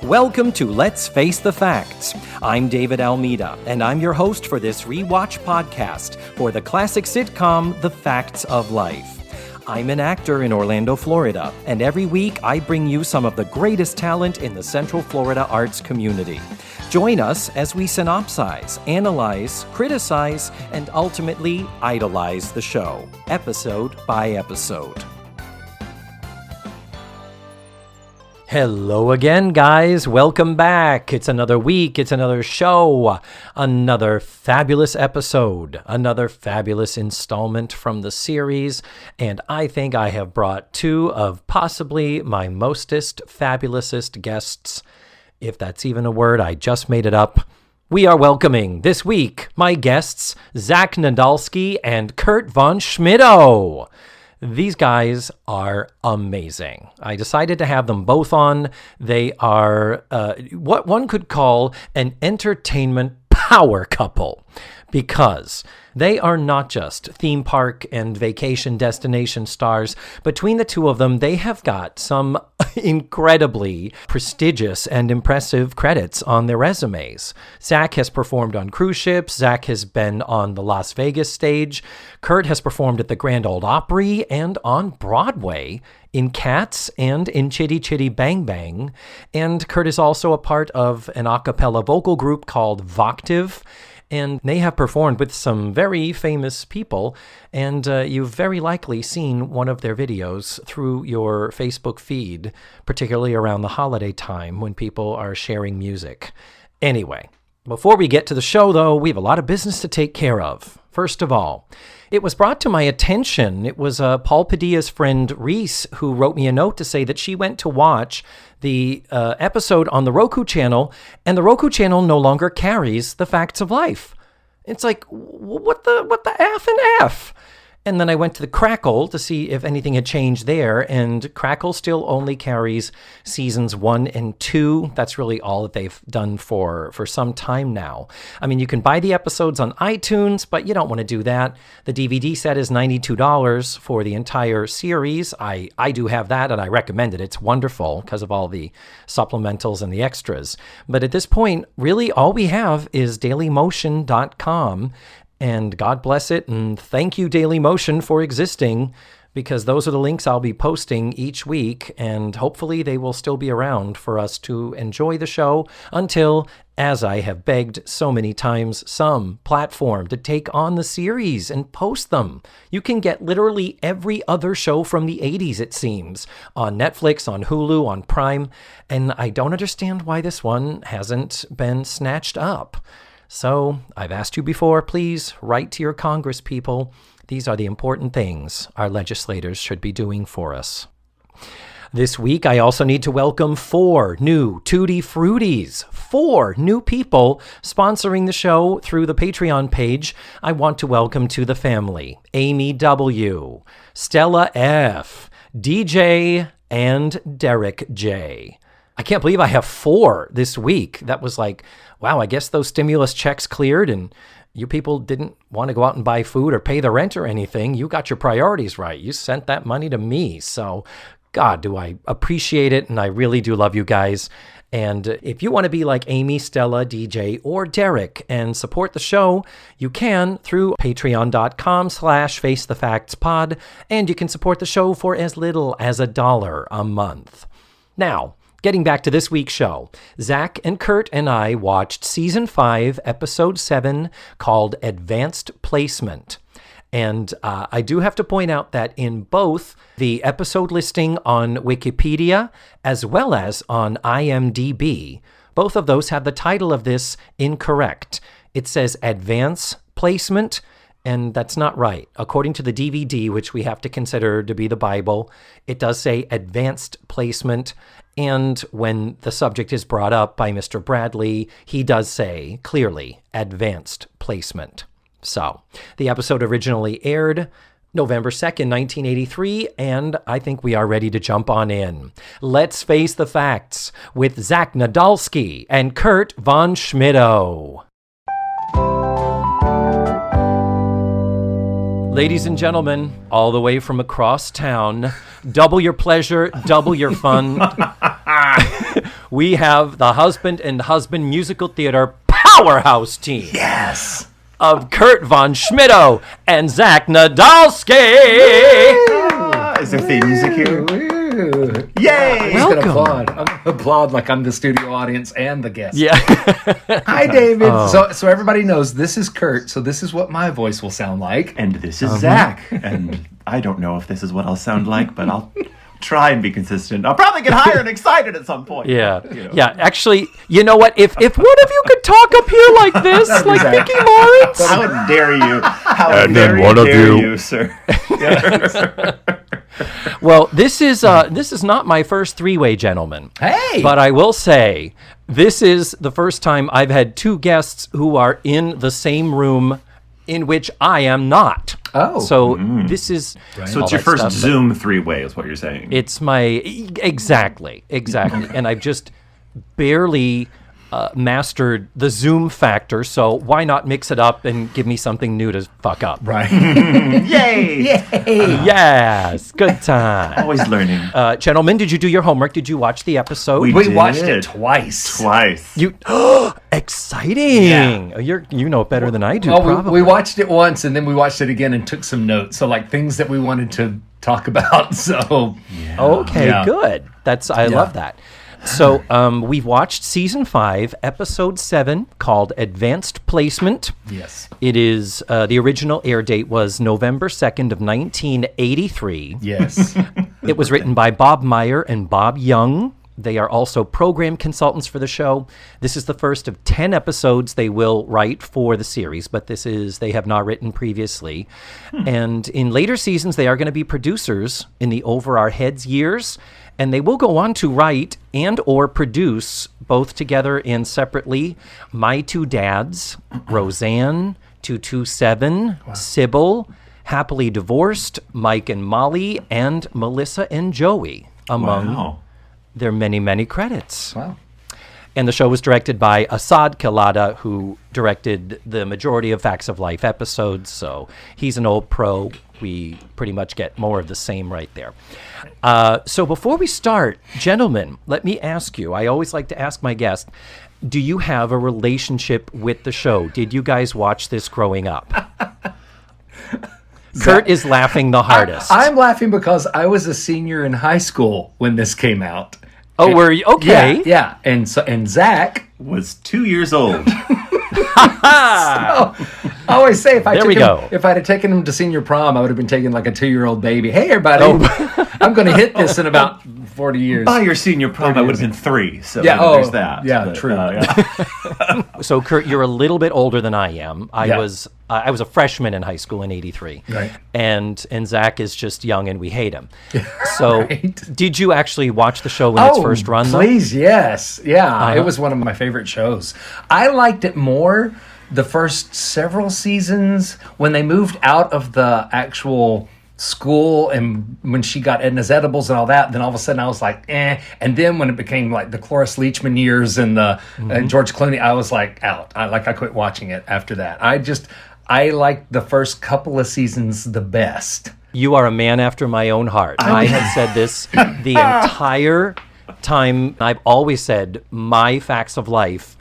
Welcome to Let's Face the Facts. I'm David Almeida, and I'm your host for this rewatch podcast for the classic sitcom, The Facts of Life. I'm an actor in Orlando, Florida, and every week I bring you some of the greatest talent in the Central Florida arts community. Join us as we synopsize, analyze, criticize, and ultimately idolize the show, episode by episode. Hello again, guys. Welcome back. It's another week. It's another show. Another fabulous episode. Another fabulous installment from the series. And I think I have brought two of possibly my mostest fabulousest guests. If that's even a word, I just made it up. We are welcoming this week my guests, Zach Nadolski and Kurt von Schmittou. These guys are amazing. I decided to have them both on. They are what one could call an entertainment power couple because they are not just theme park and vacation destination stars. Between the two of them, they have got some incredibly prestigious and impressive credits on their resumes. Zach has performed on cruise ships. Zach has been on the Las Vegas stage. Kurt has performed at the Grand Ole Opry and on Broadway in Cats and in Chitty Chitty Bang Bang. And Kurt is also a part of an a cappella vocal group called Voctive. And they have performed with some very famous people, and you've very likely seen one of their videos through your Facebook feed, particularly around the holiday time when people are sharing music. Anyway, before we get to the show, though, we have a lot of business to take care of. First of all, it was brought to my attention, it was Paul Padilla's friend Reese who wrote me a note to say that she went to watch the episode on the Roku channel, and the Roku channel no longer carries The Facts of Life. It's like, what the F and F? And then I went to the Crackle to see if anything had changed there, and Crackle still only carries seasons 1 and 2. That's really all that they've done for some time now. I mean, you can buy the episodes on iTunes, but you don't want to do that. The DVD set is $92 for the entire series. I do have that, and I recommend it. It's wonderful because of all the supplementals and the extras. But at this point, really all we have is dailymotion.com. And God bless it, and thank you, Dailymotion, for existing, because those are the links I'll be posting each week, and hopefully they will still be around for us to enjoy the show until, as I have begged so many times, some platform to take on the series and post them. You can get literally every other show from the 80s, it seems, on Netflix, on Hulu, on Prime, and I don't understand why this one hasn't been snatched up. So, I've asked you before, please write to your Congress people. These are the important things our legislators should be doing for us. This week, I also need to welcome 4 new Tutti Fruities. 4 new people sponsoring the show through the Patreon page. I want to welcome to the family Amy W., Stella F., DJ, and Derek J. I can't believe I have 4 this week. That was like, wow, I guess those stimulus checks cleared and you people didn't want to go out and buy food or pay the rent or anything. You got your priorities right. You sent that money to me. So, God, do I appreciate it, and I really do love you guys. And if you want to be like Amy, Stella, DJ, or Derek and support the show, you can through patreon.com/facethefactspod, and you can support the show for as little as $1 a month. Now, getting back to this week's show, Zach and Kurt and I watched Season 5, Episode 7, called Advanced Placement. And I do have to point out that in both the episode listing on Wikipedia as well as on IMDb, both of those have the title of this incorrect. It says Advanced Placement, and that's not right. According to the DVD, which we have to consider to be the Bible, it does say Advanced Placement. And when the subject is brought up by Mr. Bradley, he does say clearly Advanced Placement. So, the episode originally aired November 2nd, 1983, and I think we are ready to jump on in. Let's face the facts with Zach Nadolski and Kurt von Schmittou. Ladies and gentlemen, all the way from across town, double your pleasure, double your fun. we have the husband and husband musical theater powerhouse team. Yes. Of Kurt von Schmittou and Zach Nadolski. Is there theme music here? Yay! I'm just Welcome. gonna applaud. I'm gonna applaud like I'm the studio audience and the guest. Yeah. Hi, David. So everybody knows this is Kurt. So this is what my voice will sound like. And this is Zach. And I don't know if this is what I'll sound like, but I'll try and be consistent. I'll probably get higher and excited at some point. Yeah. You know. Yeah. Actually, you know what? If one of you could talk up here like this, like Zach. Mickey Lawrence. How dare you? How And dare then one of dare you- sir. Well, this is not my first three-way, gentlemen. Hey! But I will say, this is the first time I've had two guests who are in the same room in which I am not. Oh. So this is... So all it's your that first stuff, but Zoom three-way is what you're saying. It's my... Exactly. And I've just barely mastered the Zoom factor, so why not mix it up and give me something new to fuck up? Right. Yay! Yes. Good time. Always learning. Gentlemen, did you do your homework? Did you watch the episode? We We did. watched it twice. You exciting! You know it better than I do. Well, probably. we watched it once and then we watched it again and took some notes. So like things that we wanted to talk about. So Okay, Yeah. good. I love that. So we've watched season 5, episode 7, called Advanced Placement. yes. It is the original air date was November 2nd of 1983. Yes. It was written by Bob Meyer and Bob Young. They are also program consultants for the show. This is the first of 10 episodes they will write for the series, but they have not written previously. And in later seasons, they are going to be producers in the Over Our Heads years, and they will go on to write and or produce, both together and separately, My Two Dads, Roseanne, 227, Sybil, Happily Divorced, Mike and Molly, and Melissa and Joey, among Wow. their many, many credits. Wow. And the show was directed by Asad Kalada, who directed the majority of Facts of Life episodes. So he's an old pro. We pretty much get more of the same right there. So before we start, gentlemen, let me ask you, I always like to ask my guests, do you have a relationship with the show? Did you guys watch this growing up? Kurt is laughing the hardest. I'm laughing because I was a senior in high school when this came out. Oh, were you? Okay. Yeah. And Zach, Was 2 years old. I always say if I'd have taken him to senior prom, I would have been taking like a 2-year-old baby. Hey, everybody, I'm going to hit this in about 40 years. By your senior prom, I would have been 3. So Yeah, there's that. yeah, But, true. So, Kurt, you're a little bit older than I am. I Yeah. was a freshman in high school in '83, Right. And Zach is just young, and we hate him. So, Right. did you actually watch the show in its first run? Though? Please, yes. Yeah, it was one of my favorite shows. I liked it more the first several seasons when they moved out of the actual school and when she got Edna's edibles and all that, then all of a sudden I was like, eh. And then when it became like the Cloris Leachman years and the and George Clooney, I was like out. I quit watching it after that. I liked the first couple of seasons the best. You are a man after my own heart. I have said this the entire time. I've always said my Facts of Life,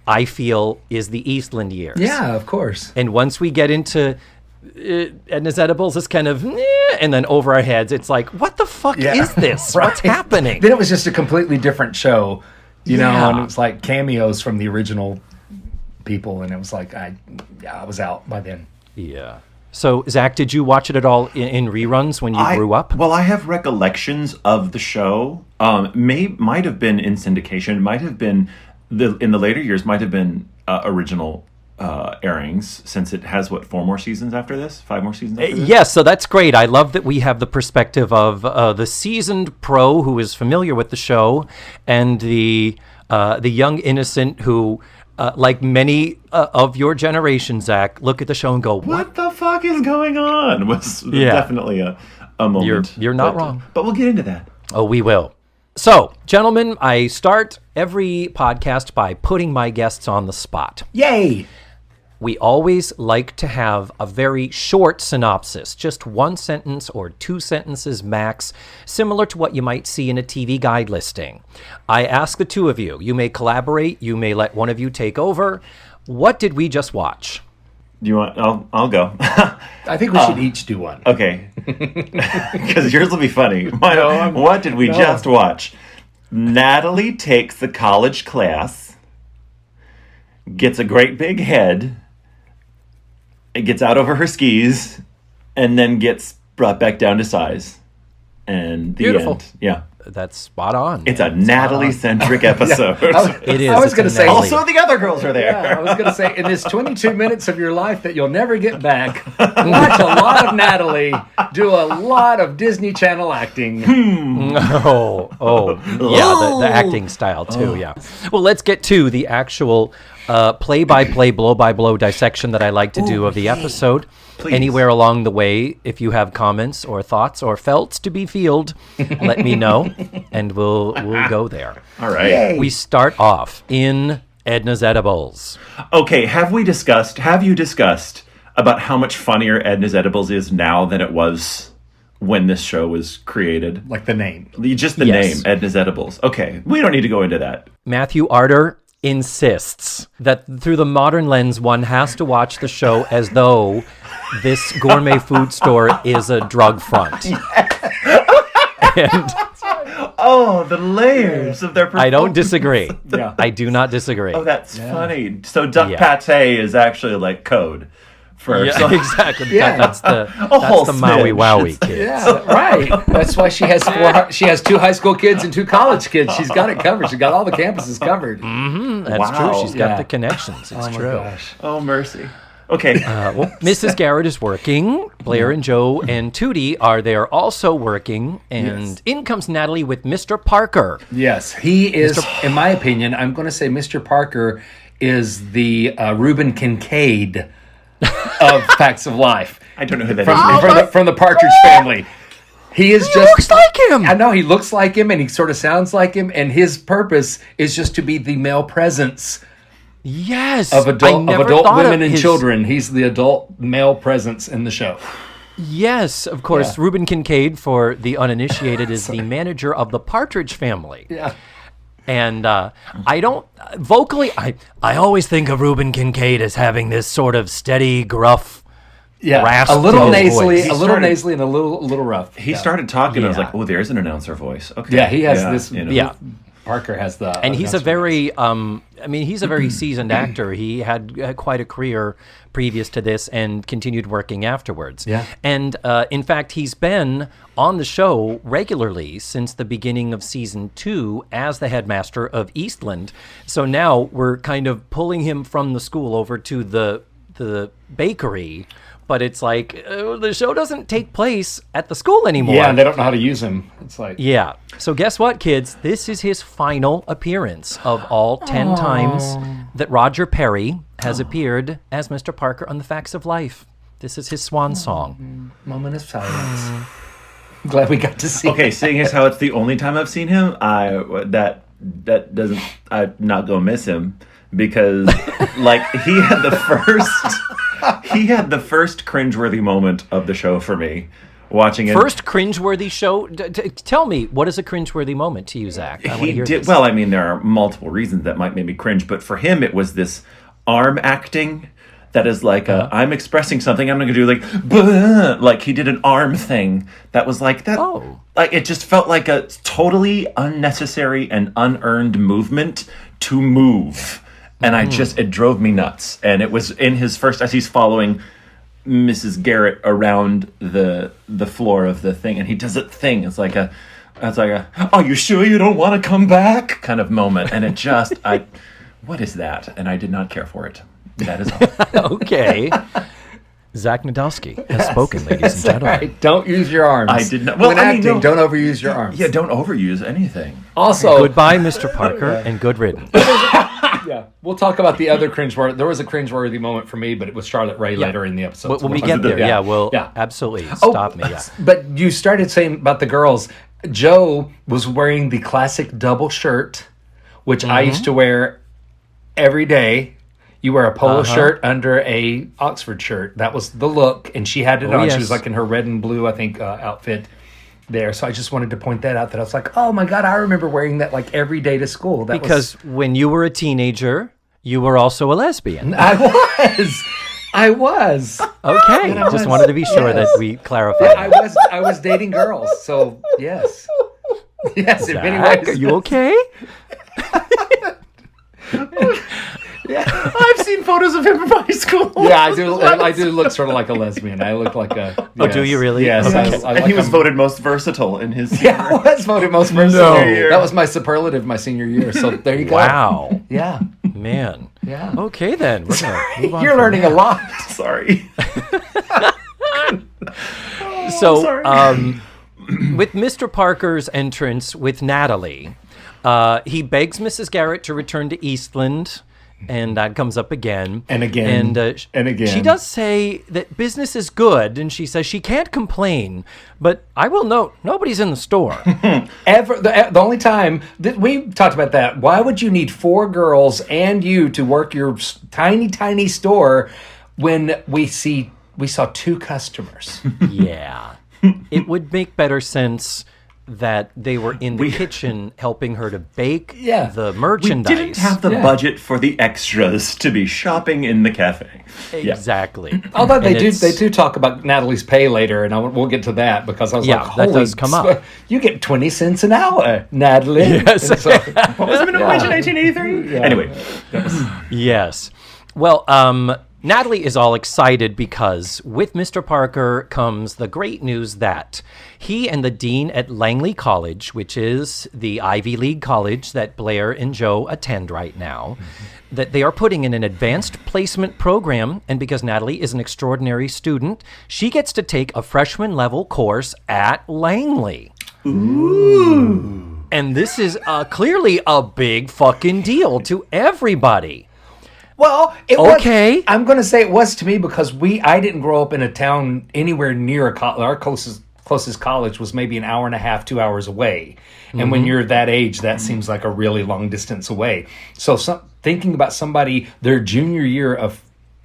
I feel, is the Eastland years. Yeah, of course. And once we get into Edna's edibles, it's kind of, and then over our heads, it's like, what the fuck is this? Right. What's happening? Then it was just a completely different show, you know, Yeah. and it was like cameos from the original people, and it was like I was out by then. Yeah. So, Zach, did you watch it at all in reruns when you grew up? Well, I have recollections of the show. Might have been in syndication. Might have been in the later years. Might have been original airings, since it has 4 more seasons after this, 5 more seasons after this? Yes, so that's great. I love that we have the perspective of the seasoned pro who is familiar with the show, and the young innocent who, like many of your generation, Zach, look at the show and go, What the fuck is going on? Was definitely a moment. You're not wrong. But we'll get into that. Oh, we will. So, gentlemen, I start every podcast by putting my guests on the spot. Yay! we always like to have a very short synopsis, just one sentence or two sentences max, similar to what you might see in a TV guide listing. I ask the two of you, you may collaborate, you may let one of you take over. What did we just watch? Do you want? I'll go. I think we should each do one. Okay, because yours will be funny. What did we just watch? Natalie takes the college class, gets a great big head, it gets out over her skis, and then gets brought back down to size. And the Beautiful. end. Yeah. That's spot on. It's a Natalie-centric episode. It is. I was going to say... Also, the other girls are there. Yeah, I was going to say, in this 22 minutes of your life that you'll never get back, watch a lot of Natalie do a lot of Disney Channel acting. The acting style, too, yeah. Well, let's get to the actual play-by-play, blow-by-blow dissection that I like to do of the episode. Please. Anywhere along the way, if you have comments or thoughts or felts to be fielded, let me know, and we'll go there. All right. Yay. We start off in Edna's Edibles. Okay, have you discussed about how much funnier Edna's Edibles is now than it was when this show was created? Like the name. Just the name, Edna's Edibles. Okay, we don't need to go into that. Matthew Arter insists that through the modern lens, one has to watch the show as though this gourmet food store is a drug front. And the layers of their performance. I don't disagree. Yeah. I do not disagree. Oh, that's funny. So duck pate is actually like code for... Exactly. Yeah. That's the Maui smidge. Wowie kids. Yeah, right. That's why she has two high school kids and two college kids. She's got it covered. She's got all the campuses covered. That's Wow. true. She's got Yeah. the connections. It's Oh my true. gosh. Oh, mercy. Okay. Mrs. Garrett is working. Blair and Joe and Tootie are there also working. And in comes Natalie with Mr. Parker. Yes, he is, in my opinion, I'm going to say Mr. Parker is the Reuben Kincaid of Facts of Life. I don't know who that is. From the Partridge Family. He looks like him. I know, he looks like him and he sort of sounds like him. And his purpose is just to be the male presence Yes. of adult women and his... children. He's the adult male presence in the show. Yes, of course. Yeah. Reuben Kincaid, for the uninitiated, is the manager of the Partridge Family. Yeah. And I don't vocally. I always think of Reuben Kincaid as having this sort of steady, gruff, rasp a little nasally, nasally, and a little rough. He started talking. And I was like, "Oh, there's an announcer voice." Okay. Yeah, he has this. You know. Yeah. Parker has the, and he's a very, he's a very seasoned actor. He had quite a career previous to this and continued working afterwards. Yeah. And in fact, he's been on the show regularly since the beginning of season 2 as the headmaster of Eastland. So now we're kind of pulling him from the school over to the bakery. But it's like, the show doesn't take place at the school anymore. Yeah, and they don't know how to use him. It's like... Yeah. So guess what, kids? This is his final appearance of all 10 times that Roger Perry has appeared as Mr. Parker on The Facts of Life. This is his swan song. Moment of silence. Glad we got to see Okay, seeing as how it's the only time I've seen him, I'm not gonna miss him. Because, like, he had the first cringeworthy moment of the show for me, watching it. First cringeworthy show? Tell me, what is a cringeworthy moment to you, Zach? I want to hear this. Well, I mean, there are multiple reasons that might make me cringe, but for him, it was this arm acting that is like, I'm expressing something, I'm going to do like, "Buh," like he did an arm thing that was like that. Oh. Like, it just felt like a totally unnecessary and unearned movement to move. And it drove me nuts. And it was in his first, as he's following Mrs. Garrett around the floor of the thing, and he does that thing. It's like a, "Are you sure you don't want to come back?" kind of moment. And it just, what is that? And I did not care for it. That is all. Okay. Zach Nadolski has spoken, ladies and gentlemen. Right. Don't use your arms. I did not. When acting, don't overuse your arms. Yeah, don't overuse anything. Also, goodbye, Mr. Parker, and good riddance. Yeah, we'll talk about the other cringeworthy. There was a cringeworthy moment for me, but it was Charlotte Rae later in the episode. When we get there, absolutely. Stop me. Yeah. But you started saying about the girls. Joe was wearing the classic double shirt, which I used to wear every day. You wear a polo shirt under a Oxford shirt. That was the look, and she had it on. Yes. She was like in her red and blue, I think, outfit there. So I just wanted to point that out. That I was like, oh my God, I remember wearing that like every day to school. Because when you were a teenager, you were also a lesbian. I was. Okay, just wanted to be sure that we clarified. I was dating girls. So yes. Yes, in many Zach, ways. are you okay? I've seen photos of him from high school. Yeah, I do. I do look sort of like a lesbian. I look like a. Oh, do you really? Yes. Okay. And he was voted most versatile in his Yeah, I was voted most versatile. No. That was my superlative my senior year. So there you go. Wow. Yeah. Man. Yeah. Okay, then. We're gonna move on You're from learning a that. lot. Sorry. So, sorry. with Mr. Parker's entrance with Natalie, he begs Mrs. Garrett to return to Eastland, and that comes up again. And again. And again. She does say that business is good, and she says she can't complain, but I will note, nobody's in the store. The only time that we talked about that, why would you need 4 girls and you to work your tiny store when we saw 2 customers? Yeah. It would make better sense that they were in the kitchen helping her to bake the We merchandise. didn't have the budget for the extras to be shopping in the cafe. Exactly. Although they And do talk about Natalie's pay later, and we'll get to that because I was like, that holy, does come up. You get 20 cents an hour, Natalie. Yes. And so- What was the minimum wage in 1983? Anyway. Yes. Well, Natalie is all excited because with Mr. Parker comes the great news that he and the dean at Langley College, which is the Ivy League college that Blair and Joe attend right now, that they are putting in an advanced placement program. And because Natalie is an extraordinary student, she gets to take a freshman level course at Langley. Ooh. And this is clearly a big fucking deal to everybody. Well, Okay. I'm going to say it was to me because I didn't grow up in a town anywhere near a college. Our closest college was maybe an hour and a half, 2 hours away. And when you're that age, that seems like a really long distance away. So thinking about somebody, their junior year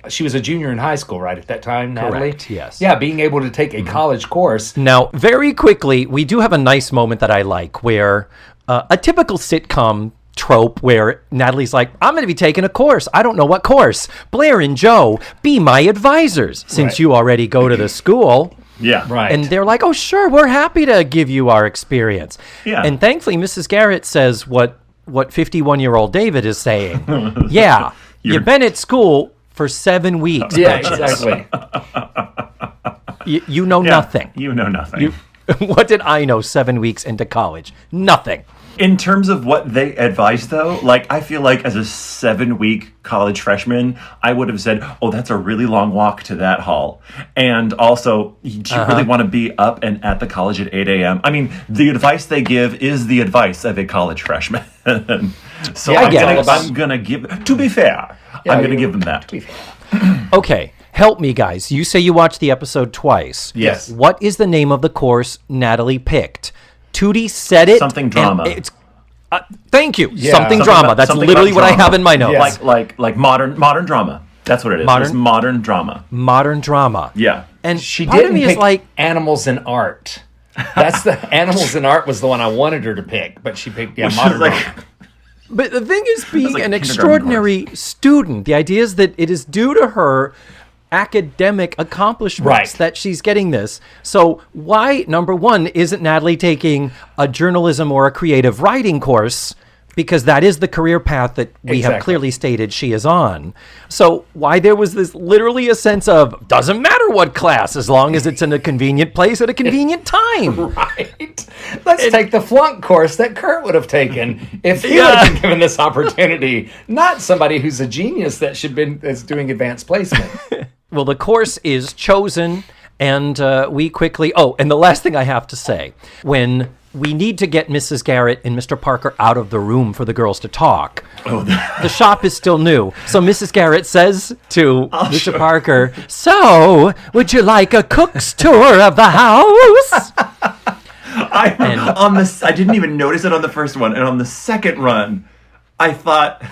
she was a junior in high school, right, at that time, Natalie? Correct, yes. Yeah, being able to take a college course. Now, very quickly, we do have a nice moment that I like where a typical sitcom trope where Natalie's like, I'm going to be taking a course. I don't know what course. Blair and Joe, be my advisors since you already go to the school. Yeah. Right. And they're like, oh, sure, we're happy to give you our experience. Yeah. And thankfully, Mrs. Garrett says what 51-year-old David is saying. Yeah, you've been at school for 7 weeks. Yeah, bitches. exactly. You know nothing. You know nothing. What did I know 7 weeks into college? Nothing. In terms of what they advise, though, like, I feel like as a 7-week college freshman, I would have said, oh, that's a really long walk to that hall. And also, do you really want to be up and at the college at 8 a.m.? I mean, the advice they give is the advice of a college freshman. So Yeah, I get it. I'm going to give, to be fair, I'm going to give them that. Okay, help me, guys. You say you watched the episode twice. Yes. What is the name of the course Natalie picked? Tootie said it. Something drama. It's, thank you. Yeah. Something drama. That's Something literally about what I drama. have in my notes. Yes. Like modern drama. That's what it is. It's modern drama. Modern drama. Yeah. And She part of didn't me pick is like, animals in art. That's the animals in art was the one I wanted her to pick, but she picked modern like, art. but the thing is, being like an a kindergarten extraordinary student, the idea is that it is due to her academic accomplishments Right. that she's getting this. So why, number one, isn't Natalie taking a journalism or a creative writing course? Because that is the career path that we have Exactly. clearly stated she is on. So why there was this literally a sense of, doesn't matter what class, as long as it's in a convenient place at a convenient time. Right. Let's take the flunk course that Kurt would have taken if he would have been given this opportunity, not somebody who's a genius that is doing advanced placement. Well, the course is chosen, and we quickly... Oh, and the last thing I have to say, when we need to get Mrs. Garrett and Mr. Parker out of the room for the girls to talk, the shop is still new. So Mrs. Garrett says to Mr. Parker, so, would you like a cook's tour of the house? I didn't even notice it on the first one, and on the second run, I thought,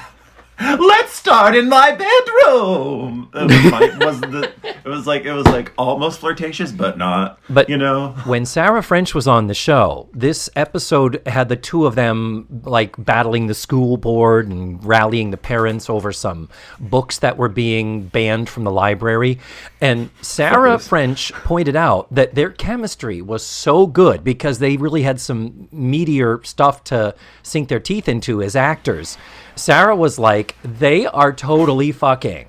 Let's start in my bedroom. It was like almost flirtatious, but not. But you know, when Sarah French was on the show, this episode had the two of them like battling the school board and rallying the parents over some books that were being banned from the library. And Sarah French pointed out that their chemistry was so good because they really had some meatier stuff to sink their teeth into as actors. Sarah was like, they are totally fucking.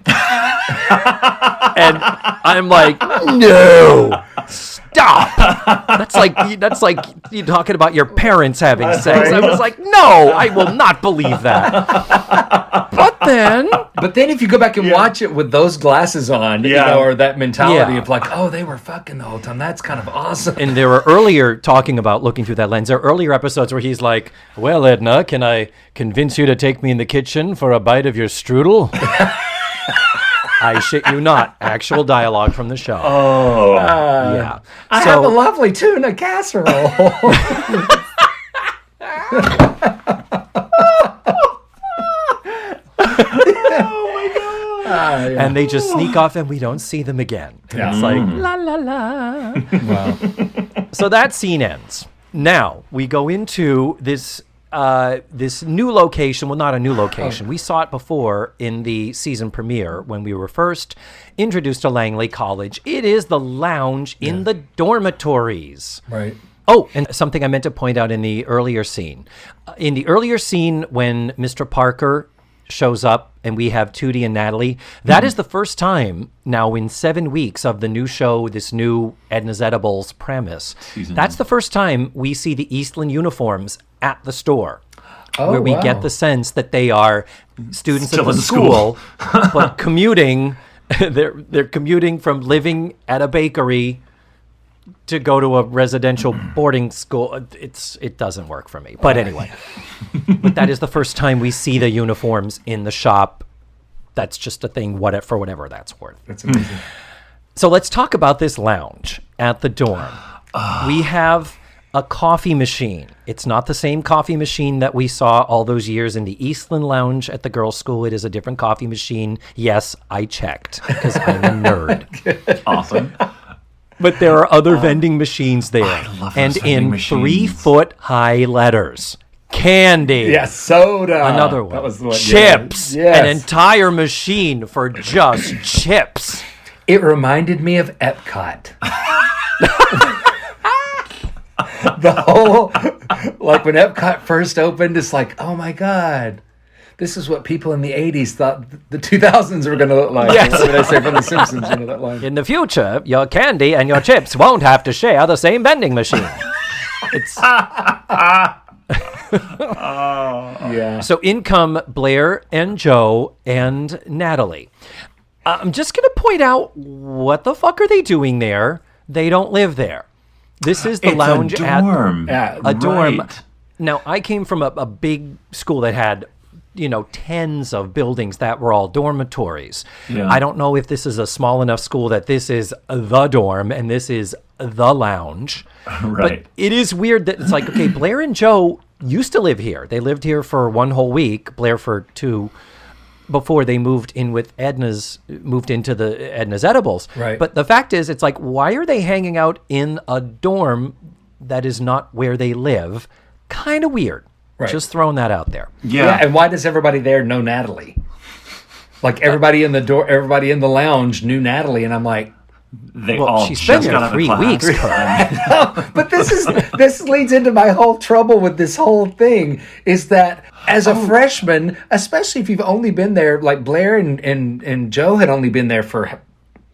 And I'm like, no, stop. That's like you talking about your parents having sex. I was like, no, I will not believe that. But then if you go back and watch it with those glasses on, you know, or that mentality of like, oh, they were fucking the whole time. That's kind of awesome. And there were earlier, talking about looking through that lens, there are earlier episodes where he's like, well, Edna, can I convince you to take me in the kitchen for a bite of your strudel? I shit you not. Actual dialogue from the show. oh, Yeah. I have a lovely tuna casserole. And they just sneak off and we don't see them again. Yeah. It's like, la, la, la. Wow. So that scene ends. Now, we go into this this new location. Well, not a new location. We saw it before in the season premiere when we were first introduced to Langley College. It is the lounge in the dormitories. Right. Oh, and something I meant to point out in the earlier scene. In the earlier scene when Mr. Parker shows up and we have Tootie and Natalie, that is the first time now in 7 weeks of the new show, this new Edna's Edibles premise. That's the first time we see the Eastland uniforms at the store. Where we get the sense that they are students Still at the in school, but commuting. They're commuting from living at a bakery to go to a residential boarding school. It doesn't work for me. But anyway, but that is the first time we see the uniforms in the shop. That's just a thing, for whatever that's worth. That's amazing. So let's talk about this lounge at the dorm. We have a coffee machine. It's not the same coffee machine that we saw all those years in the Eastland Lounge at the girls' school. It is a different coffee machine. Yes, I checked because I'm a nerd. awesome. But there are other vending machines there. I love those and vending in machines. 3-foot-high letters. Candy. Yeah, soda. Another one. That was the one. Chips. Yes. An entire machine for just chips. It reminded me of Epcot. The whole, like when Epcot first opened, it's like, oh my God, this is what people in the 80s thought the 2000s were going to look like. Yes. That's what I say from The Simpsons, you know that line. In the future, your candy and your chips won't have to share the same vending machine. It's Yeah. So in come Blair and Joe and Natalie. I'm just going to point out, what the fuck are they doing there? They don't live there. This is the It's lounge a dorm. Yeah, a dorm. Right. Now, I came from a big school that had, tens of buildings that were all dormitories. Yeah. I don't know if this is a small enough school that this is the dorm and this is the lounge. Right. But it is weird that it's like, okay, Blair and Joe used to live here. They lived here for 1 whole week, Blair for 2, before they moved into the Edna's Edibles. Right. But the fact is, it's like, why are they hanging out in a dorm that is not where they live? Kind of weird. Right. Just throwing that out there. Yeah. And why does everybody there know Natalie? Like everybody in the lounge knew Natalie, and I'm like, She's been there 3 weeks, Kurt. but this leads into my whole trouble with this whole thing is that as a freshman, especially if you've only been there, like Blair and Joe had only been there for,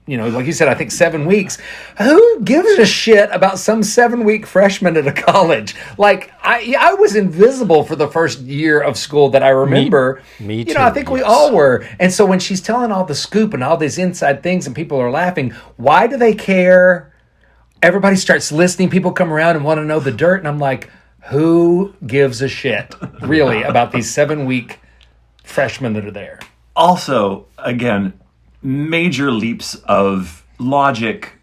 like you said, I think 7 weeks. Who gives a shit about some 7-week freshman at a college? Like I was invisible for the first year of school that I remember. Me too. I think we all were. And so when she's telling all the scoop and all these inside things and people are laughing, why do they care? Everybody starts listening. People come around and want to know the dirt. And I'm like, who gives a shit, really, about these 7-week freshmen that are there? Also, again, major leaps of logic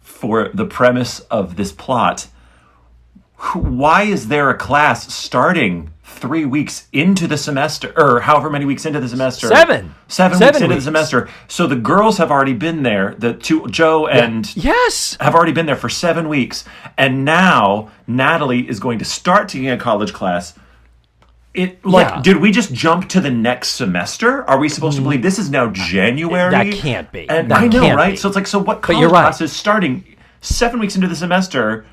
for the premise of this plot. why is there a class starting 3 weeks into the semester, or however many weeks into the semester? 7 weeks into the semester. So the girls have already been there. The two, Joe and have already been there for 7 weeks, and now Natalie is going to start taking a college class. Did we just jump to the next semester? Are we supposed to believe this is now January? That can't be. And that I know, can't right? be. So it's like, so what college class is starting 7 weeks into the semester?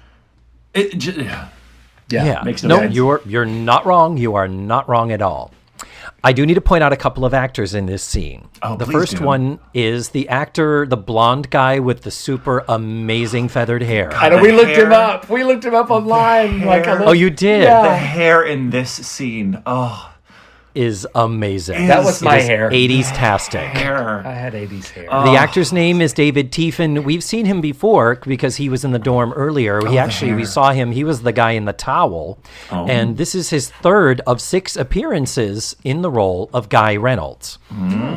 Makes no sense. You're not wrong. You are not wrong at all. I do need to point out a couple of actors in this scene. The first one is the actor, the blonde guy with the super amazing feathered hair. I know, we looked him up. We looked him up online. Oh, you did? Yeah. The hair in this scene, is amazing. That was my hair. 80s-tastic. I had 80s hair. The actor's name is David Tiefin. We've seen him before because he was in the dorm earlier. We saw him. He was the guy in the towel. And this is his third of 6 appearances in the role of Guy Reynolds.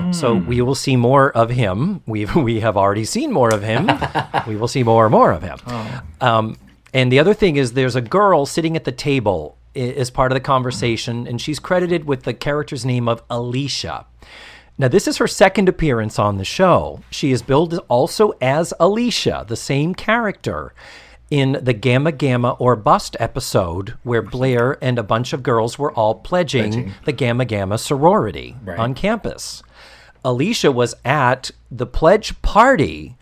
So we will see more of him. We have already seen more of him. We will see more and more of him. And the other thing is there's a girl sitting at the table as part of the conversation, and she's credited with the character's name of Alicia. Now, this is her second appearance on the show. She is billed also as Alicia, the same character, in the Gamma Gamma or Bust episode where Blair and a bunch of girls were all pledging the Gamma Gamma sorority on campus. Alicia was at the pledge party,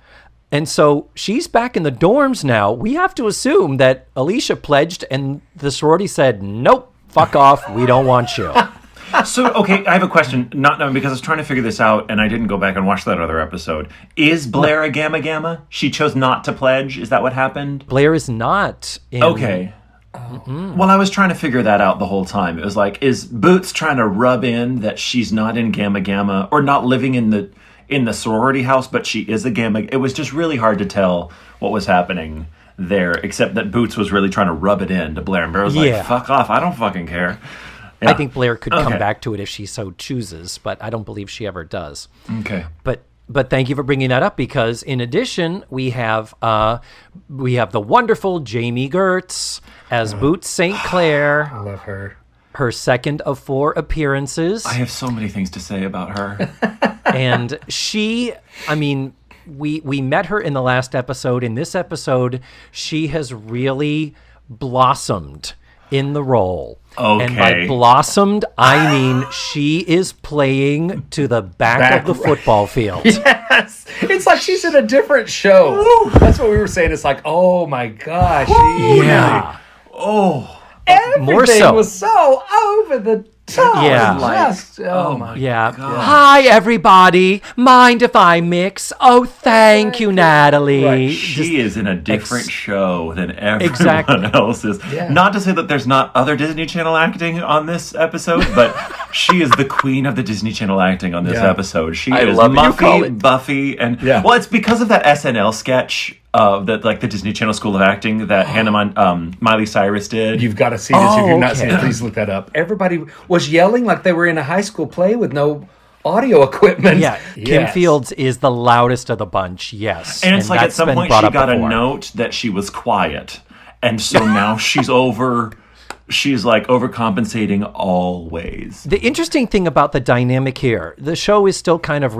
and so she's back in the dorms now. We have to assume that Alicia pledged and the sorority said, nope, fuck off, we don't want you. So, okay, I have a question. Not because I was trying to figure this out and I didn't go back and watch that other episode. Is Blair a Gamma Gamma? She chose not to pledge? Is that what happened? Blair is not. Okay. Well, I was trying to figure that out the whole time. It was like, is Boots trying to rub in that she's not in Gamma Gamma or not living in the sorority house, but she is a Gamma? It was just really hard to tell what was happening there, except that Boots was really trying to rub it in to Blair. And Blair was like, fuck off, I don't fucking care. Yeah. I think Blair could come back to it if she so chooses, but I don't believe she ever does. Okay. But thank you for bringing that up, because in addition, we have the wonderful Jamie Gertz as Boots St. Clair. I love her. Her second of 4 appearances. I have so many things to say about her. And she, I mean, we met her in the last episode. In this episode, she has really blossomed in the role. Okay. And by blossomed, I mean she is playing to the back of the football field. Yes. It's like she's in a different show. Woo. That's what we were saying. It's like, oh my gosh. Yeah. Oh. Everything More so. was so over the top. Yeah. Just, oh my God. God. Hi, everybody. Mind if I mix? Oh, thank you, Natalie. Right. She is in a different show than everyone else is. Yeah. Not to say that there's not other Disney Channel acting on this episode, but she is the queen of the Disney Channel acting on this episode. She is Muffy, Buffy, and well, it's because of that SNL sketch that like the Disney Channel School of Acting that Miley Cyrus did. You've got to see this. If you've not seen it, please look that up. Everybody was yelling like they were in a high school play with no audio equipment. Yeah, Kim Fields is the loudest of the bunch, yes. And it's like at some point she got a note that she was quiet. And so now she's like overcompensating always. The interesting thing about the dynamic here, the show is still kind of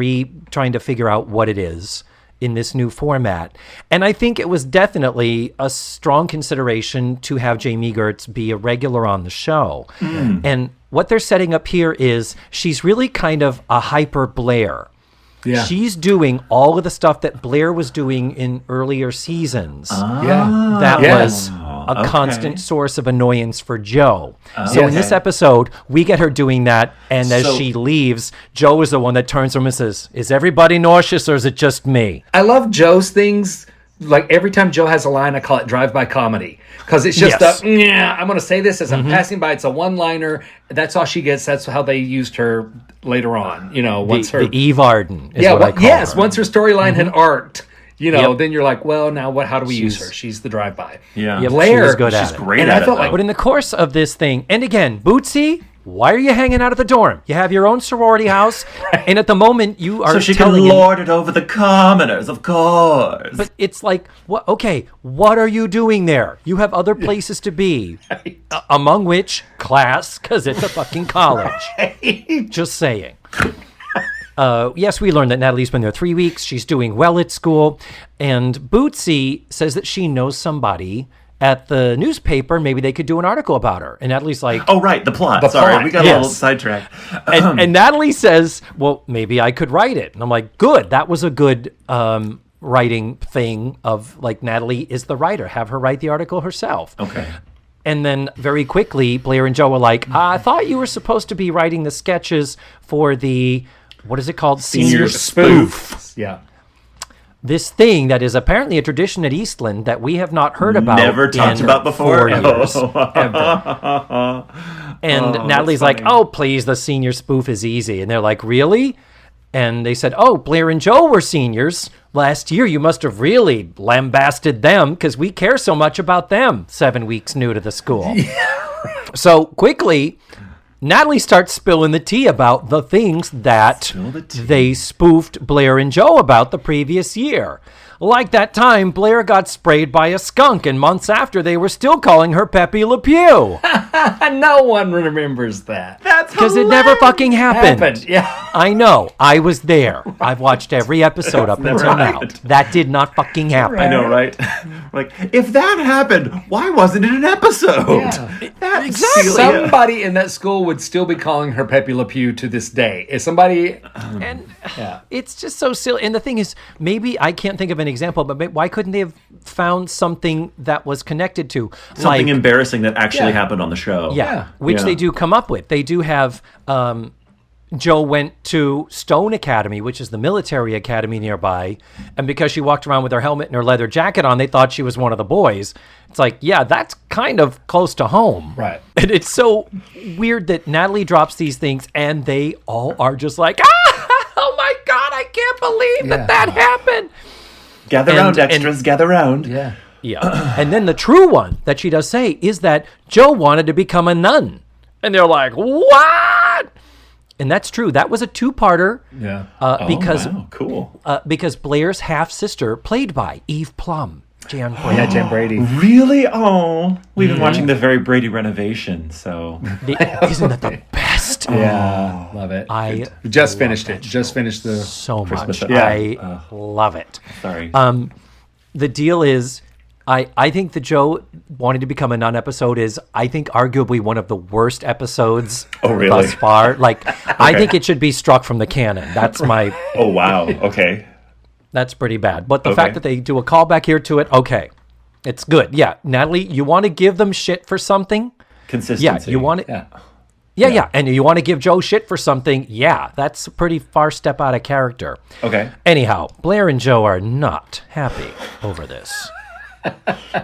trying to figure out what it is in this new format. And I think it was definitely a strong consideration to have Jamie Gertz be a regular on the show. And what they're setting up here is she's really kind of a hyper Blair. Yeah. She's doing all of the stuff that Blair was doing in earlier seasons. That was a constant source of annoyance for Joe. So in this episode, we get her doing that, and as she leaves, Joe is the one that turns to him and says, is everybody nauseous or is it just me? I love Joe's things. Like every time Joe has a line, I call it drive-by comedy. Because it's just I'm going to say this as I'm passing by. It's a one-liner. That's all she gets. That's how they used her later on. You know, once the Eve Arden is what I call her. Once her storyline had arced, you know, then you're like, well, now what? How do we use her? She's the drive-by. Yeah, Blair, she's good at it. Great at it. But in the course of this thing, and again, Bootsy, why are you hanging out at the dorm? You have your own sorority house, and at the moment you are So she telling can lord it over the commoners, of course. But it's like, what? Okay, what are you doing there? You have other places to be, among which class, because it's a fucking college. Right. Just saying. Yes, we learned that Natalie's been there 3 weeks. She's doing well at school. And Bootsy says that she knows somebody at the newspaper. Maybe they could do an article about her. And Natalie's like... Oh, right, the plot. Sorry, we got a little sidetracked. And Natalie says, well, maybe I could write it. And I'm like, good. That was a good writing thing of, like, Natalie is the writer. Have her write the article herself. Okay. And then very quickly, Blair and Joe were like, I thought you were supposed to be writing the sketches for the... What is it called? Senior spoof. Yeah. This thing that is apparently a tradition at Eastland that we have not heard about. Never talked about before. 4 years. Ever. And Natalie's like, oh, please, the senior spoof is easy. And they're like, really? And they said, oh, Blair and Joe were seniors last year. You must have really lambasted them because we care so much about them 7 weeks new to the school. Yeah. So quickly... Natalie starts spilling the tea about the things that they spoofed Blair and Joe about the previous year. Like that time Blair got sprayed by a skunk, and months after they were still calling her Pepe Le Pew. No one remembers that. That's because it never fucking happened. Yeah. I know. I was there. I've watched every episode up until now. That did not fucking happen. I know, right? Like, if that happened, why wasn't it an episode? Yeah. That's Exactly. silly. Somebody in that school would still be calling her Pepe Le Pew to this day. If somebody... And it's just so silly. And the thing is, maybe I can't think of an example, but why couldn't they have found something that was connected to something embarrassing that actually happened on the show? Yeah, which they do come up with. They do have. Joe went to Stone Academy, which is the military academy nearby, and because she walked around with her helmet and her leather jacket on, they thought she was one of the boys. It's like, yeah, that's kind of close to home. Right. And it's so weird that Natalie drops these things, and they all are just like, oh my God, I can't believe that happened. Gather round, extras, gather round. Yeah. Yeah. And then the true one that she does say is that Joe wanted to become a nun. And they're like, what? And that's true. That was a two-parter. Yeah. Because, wow, cool. Because Blair's half-sister, played by Eve Plum. Jan Brady. Yeah, Jan Brady. Really? Oh, we've been watching the very Brady renovation, so... Isn't that the best? Yeah, love it. I just finished it. Just finished the... So Christmas much. episode. I love it. Sorry. The deal is, I think the Joe wanting to become a nun episode is, I think, arguably one of the worst episodes thus far. Like, I think it should be struck from the canon. That's my... Oh, wow. Okay. That's pretty bad. But the fact that they do a callback here to it, okay. It's good. Yeah. Natalie, you want to give them shit for something? Consistency. Yeah. You want it? Yeah. And you want to give Joe shit for something? Yeah. That's a pretty far step out of character. Okay. Anyhow, Blair and Joe are not happy over this.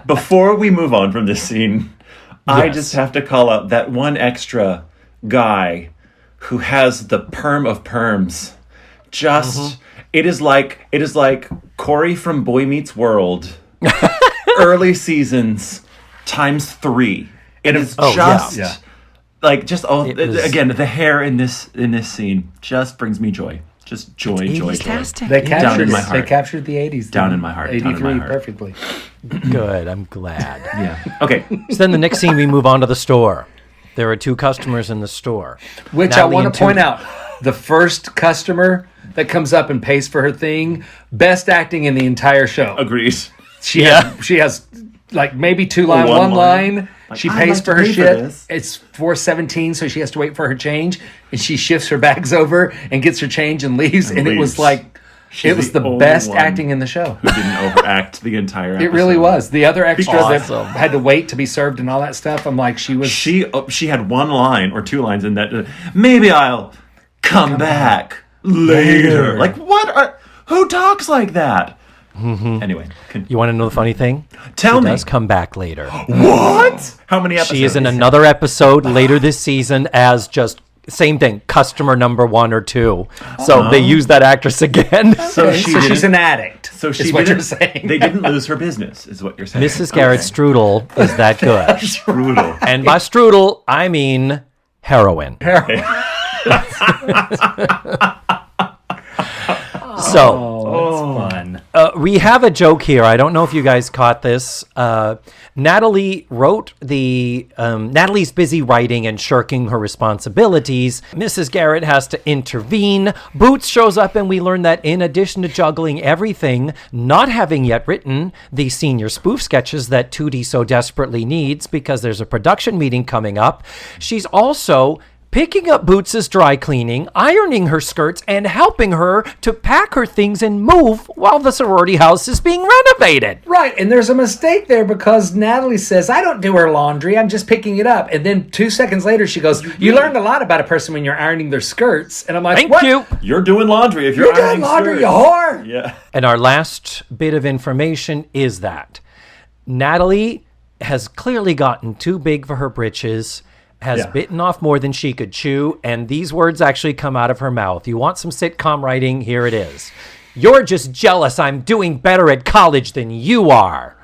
Before we move on from this scene, I just have to call out that one extra guy who has the perm of perms. Just it is like Corey from Boy Meets World, early seasons times 3. It is like again, the hair in this scene just brings me joy. Just joy. They captured in my heart. They captured the 80s. Down in my heart. 83 perfectly. Good. I'm glad. Yeah. Okay. So then the next scene, we move on to the store. There are 2 customers in the store. Which Natalie I want to point out. The first customer that comes up and pays for her thing, best acting in the entire show. Agreed. She has like maybe 2 lines, one line. Like, she pays for her shit. It's $4.17, so she has to wait for her change, and she shifts her bags over and gets her change and leaves. And it was like it was the best acting in the show. Who didn't overact the entire episode. It really was. The other extras that had to wait to be served and all that stuff. I'm like, she had 1 line or 2 lines in that. Maybe I'll come back later. Like what? Who talks like that? Anyway, you want to know the funny thing? Tell me. She does come back later. What? How many episodes? She is in another episode later this season as just same thing, customer number 1 or 2. So they use that actress again. So she's an addict. So is what you're saying. They didn't lose her business, is what you're saying. Mrs. Garrett Strudel is that good. Strudel. And by Strudel, I mean heroin. So, that's fun. we have a joke here. I don't know if you guys caught this. Natalie wrote Natalie's busy writing and shirking her responsibilities. Mrs. Garrett has to intervene. Boots shows up, and we learn that in addition to juggling everything, not having yet written the senior spoof sketches that Tootie so desperately needs because there's a production meeting coming up, she's also picking up Boots' dry cleaning, ironing her skirts, and helping her to pack her things and move while the sorority house is being renovated. Right, and there's a mistake there because Natalie says, I don't do her laundry, I'm just picking it up. And then 2 seconds later, she goes, you learned a lot about a person when you're ironing their skirts. And I'm like, Thank what? you. You're doing laundry if you're You're ironing doing laundry, skirts. you whore. Yeah. And our last bit of information is that Natalie has clearly gotten too big for her britches, has bitten off more than she could chew, and these words actually come out of her mouth. You want some sitcom writing? Here it is. You're just jealous I'm doing better at college than you are.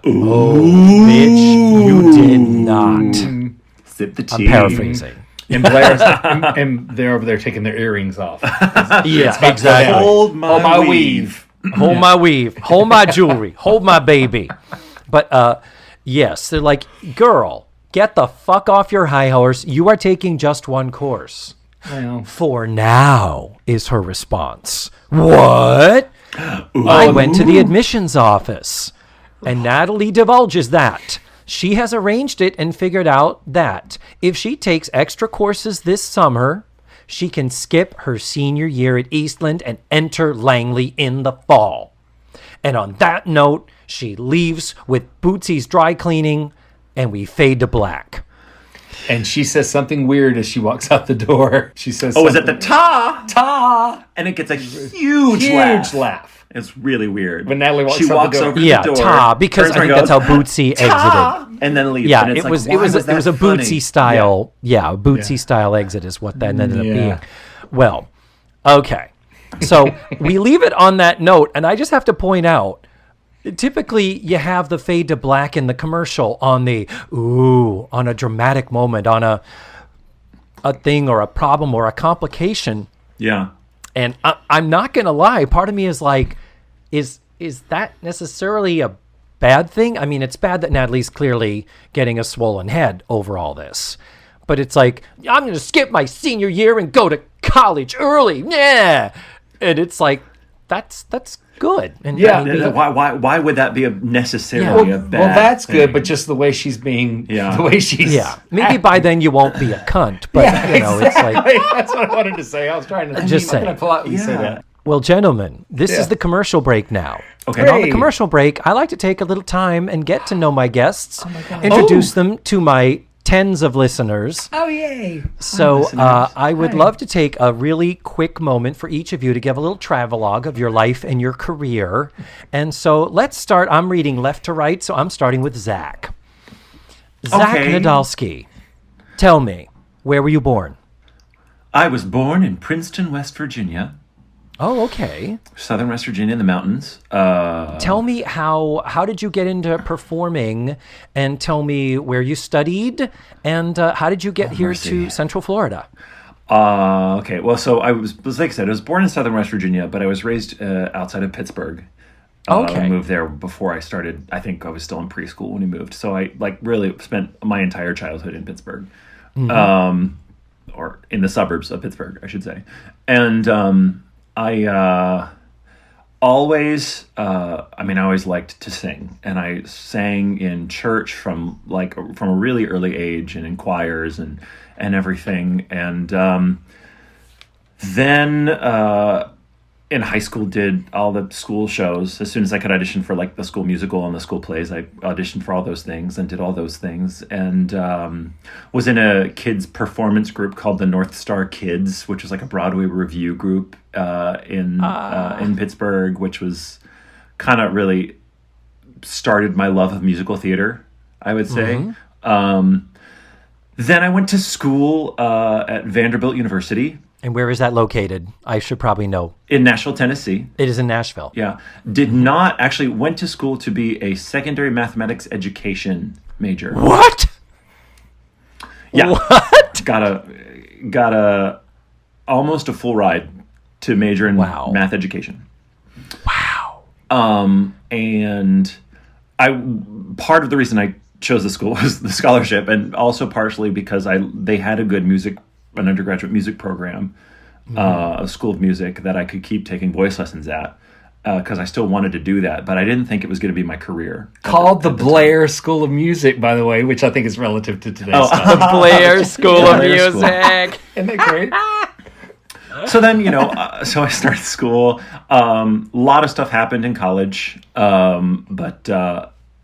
Ooh. Oh, bitch, you did not. Sip the I'm tea. paraphrasing. And Blair's and they're over there taking their earrings off. Yeah, exactly. Hold my weave. Hold my weave. Hold my jewelry. Hold my baby. But, yes, they're like, girl, get the fuck off your high horse. You are taking just one course. Well, For now, is her response. What? I went to the admissions office. And Natalie divulges that. She has arranged it and figured out that if she takes extra courses this summer, she can skip her senior year at Eastland and enter Langley in the fall. And on that note, she leaves with Bootsy's dry cleaning, and we fade to black. and she says something weird as she walks out the door. She says, Oh, is it the ta? ta? And it gets a huge laugh. It's really weird. When Natalie walks she out the walks door. over Yeah, to the door. ta, because turns I think around that's how and goes, Bootsy "Ta!" exited. and then leaves. Yeah, and it's it like, was why it was that a funny? Bootsy style. Yeah, a Bootsy style exit is what that ended up being. Well, okay. So we leave it on that note, and I just have to point out, typically you have the fade to black in the commercial on a dramatic moment, on a thing or a problem or a complication. Yeah. And I'm not going to lie, part of me is like, is that necessarily a bad thing? I mean, it's bad that Natalie's clearly getting a swollen head over all this. But it's like, I'm going to skip my senior year and go to college early. Yeah. And it's like, that's good. And Yeah. I mean, Why would that be necessarily a bad Well, that's thing? good, but just the way she's being, the way she's... yeah. Maybe by then you won't be a cunt. But, it's like... That's what I wanted to say. I was trying to... Just saying. politely say that. Well, gentlemen, this is the commercial break now. Okay. And on the Hey. commercial break, I like to take a little time and get to know my guests, introduce them to my tens of listeners. Oh, yay. So I would love to take a really quick moment for each of you to give a little travelogue of your life and your career. And so let's start. I'm reading left to right, so I'm starting with Zach. Zach Okay. Nadolski, tell me, where were you born? I was born in Princeton, West Virginia. Oh, okay. Southern West Virginia in the mountains. Tell me how did you get into performing, and tell me where you studied, and how did you get here to Central Florida? Okay. Well, so I was like I said, I was born in Southern West Virginia, but I was raised outside of Pittsburgh. Okay. I moved there before I started. I think I was still in preschool when we moved. So I really spent my entire childhood in Pittsburgh, or in the suburbs of Pittsburgh, I should say. And I always liked to sing, and I sang in church from a really early age, and in choirs and everything. And then in high school, did all the school shows. As soon as I could audition for the school musical and the school plays, I auditioned for all those things and did all those things. And was in a kids performance group called the North Star Kids, which was like a Broadway review group in Pittsburgh, which was kind of really started my love of musical theater, I would say. Then I went to school at Vanderbilt University. And where is that located? I should probably know. In Nashville, Tennessee. It is in Nashville. Yeah. Did not actually went to school to be a secondary mathematics education major. What? Yeah. What? got a almost a full ride to major in math education. Wow. And part of the reason I chose the school was the scholarship, and also partially because they had a good an undergraduate music program, a school of music that I could keep taking voice lessons at. Because I still wanted to do that, but I didn't think it was going to be my career. Called the Blair School of Music, by the way, which I think is relative to today's stuff. The Blair School of Music. Isn't that great? So then, so I started school. A lot of stuff happened in college, and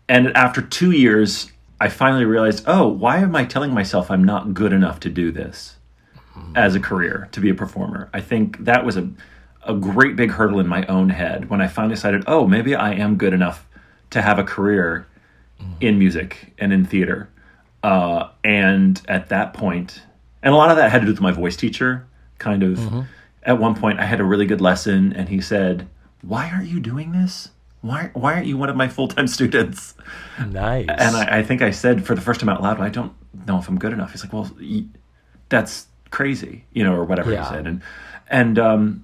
after 2 years, I finally realized, why am I telling myself I'm not good enough to do this as a career, to be a performer? I think that was a great big hurdle in my own head when I finally decided, maybe I am good enough to have a career in music and in theater. And at that point, and a lot of that had to do with my voice teacher, kind of. At one point, I had a really good lesson, and he said, "Why aren't you doing this? Why aren't you one of my full-time students?" Nice. And I think I said for the first time out loud, "I don't know if I'm good enough." He's like, "Well, that's crazy," or whatever he said. And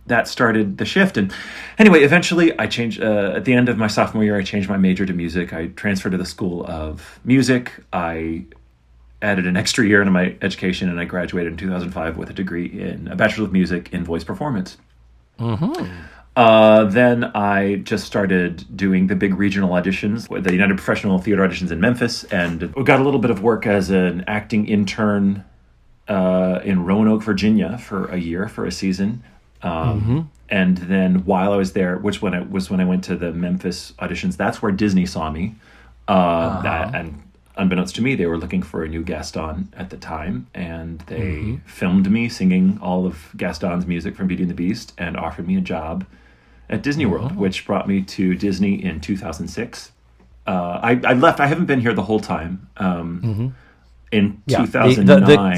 that started the shift. And anyway, eventually I changed, at the end of my sophomore year, I changed my major to music. I transferred to the School of Music. I added an extra year into my education, and I graduated in 2005 with a degree in a Bachelor of Music in Voice Performance. Then I just started doing the big regional auditions, the United Professional Theater auditions in Memphis, and got a little bit of work as an acting intern in Roanoke, Virginia, for a year, for a season, and then while I was there, which when I went to the Memphis auditions, that's where Disney saw me, and unbeknownst to me, they were looking for a new Gaston at the time, and they filmed me singing all of Gaston's music from Beauty and the Beast, and offered me a job at Disney World, which brought me to Disney in 2006. I left. I haven't been here the whole time. In 2009.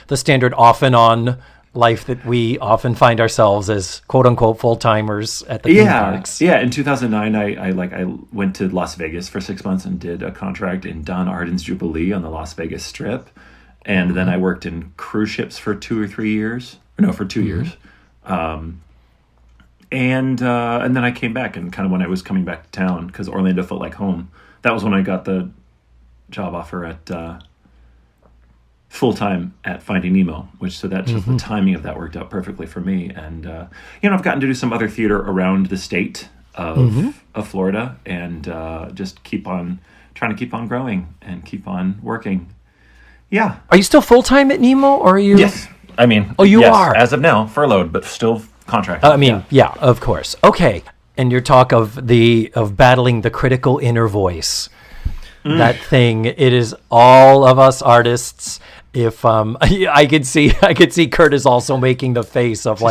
The standard off and on life that we often find ourselves as quote unquote full timers at the theme parks. Yeah. In 2009, I went to Las Vegas for 6 months and did a contract in Don Arden's Jubilee on the Las Vegas Strip, and then I worked in cruise ships for 2 or 3 years. No, for 2 years. And then I came back, and kind of when I was coming back to town, because Orlando felt like home, that was when I got the job offer at full-time at Finding Nemo, the timing of that worked out perfectly for me. And I've gotten to do some other theater around the state of Florida, and just trying to keep on growing and keep on working. Yeah. Are you still full-time at Nemo, or are you? Yes. I mean, you are as of now, furloughed, but still contracted. Yeah, of course. Okay. And your talk of battling the critical inner voice. That thing, it is all of us artists. If I could see Kurt is also making the face of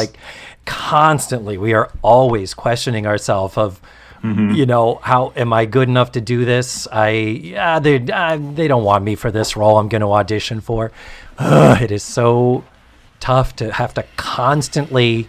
constantly we are always questioning ourselves of how am I good enough to do this? They don't want me for this role I'm going to audition for. It is so tough to have to constantly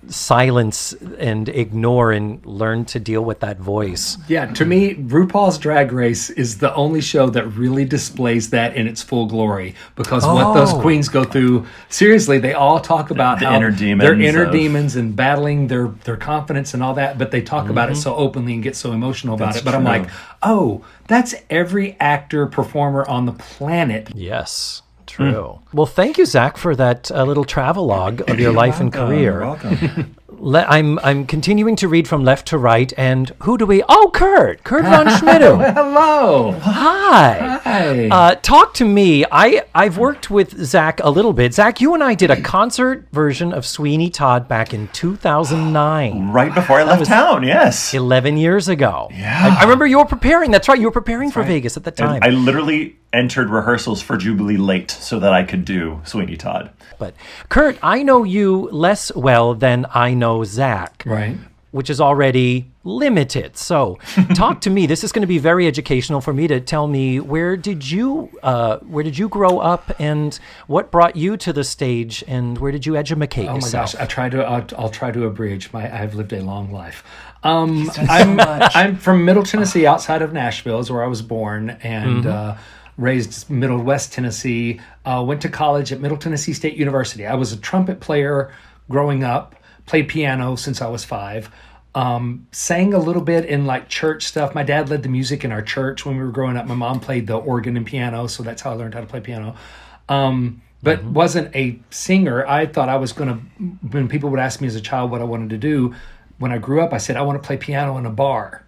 silence and ignore and learn to deal with that voice. Yeah, to me, RuPaul's Drag Race is the only show that really displays that in its full glory, because what those queens go through, seriously, they all talk about how inner demons their inner demons and battling their confidence and all that, but they talk about it so openly and get so emotional about it. But true. I'm like, that's every actor, performer on the planet. Yes. True. Well, thank you, Zach, for that little travelogue of your life and career. You're welcome. I'm continuing to read from left to right, and who do we? Oh, Kurt von Schmittou. Hello. Hi. Hi. Talk to me. I've worked with Zach a little bit. Zach, you and I did a concert version of Sweeney Todd back in 2009. Right before I left town, yes. 11 years ago. Yeah. I remember you were preparing. That's right. You were preparing for Vegas at the time. And I literally entered rehearsals for Jubilee late so that I could do Sweeney Todd. But Kurt, I know you less well than I know Zach. Right. Which is already limited. So talk to me. This is going to be very educational for me to tell me where did you grow up, and what brought you to the stage, and where did you educate yourself? Oh my gosh, I'll try to abridge. I've lived a long life. I'm from Middle Tennessee, outside of Nashville, is where I was born, and raised Middle West Tennessee, went to college at Middle Tennessee State University. I was a trumpet player growing up, played piano since I was 5. Sang a little bit in like church stuff. My dad led the music in our church when we were growing up. My mom played the organ and piano, so that's how I learned how to play piano. But wasn't a singer. I thought I was going to, when people would ask me as a child what I wanted to do, when I grew up, I said, I want to play piano in a bar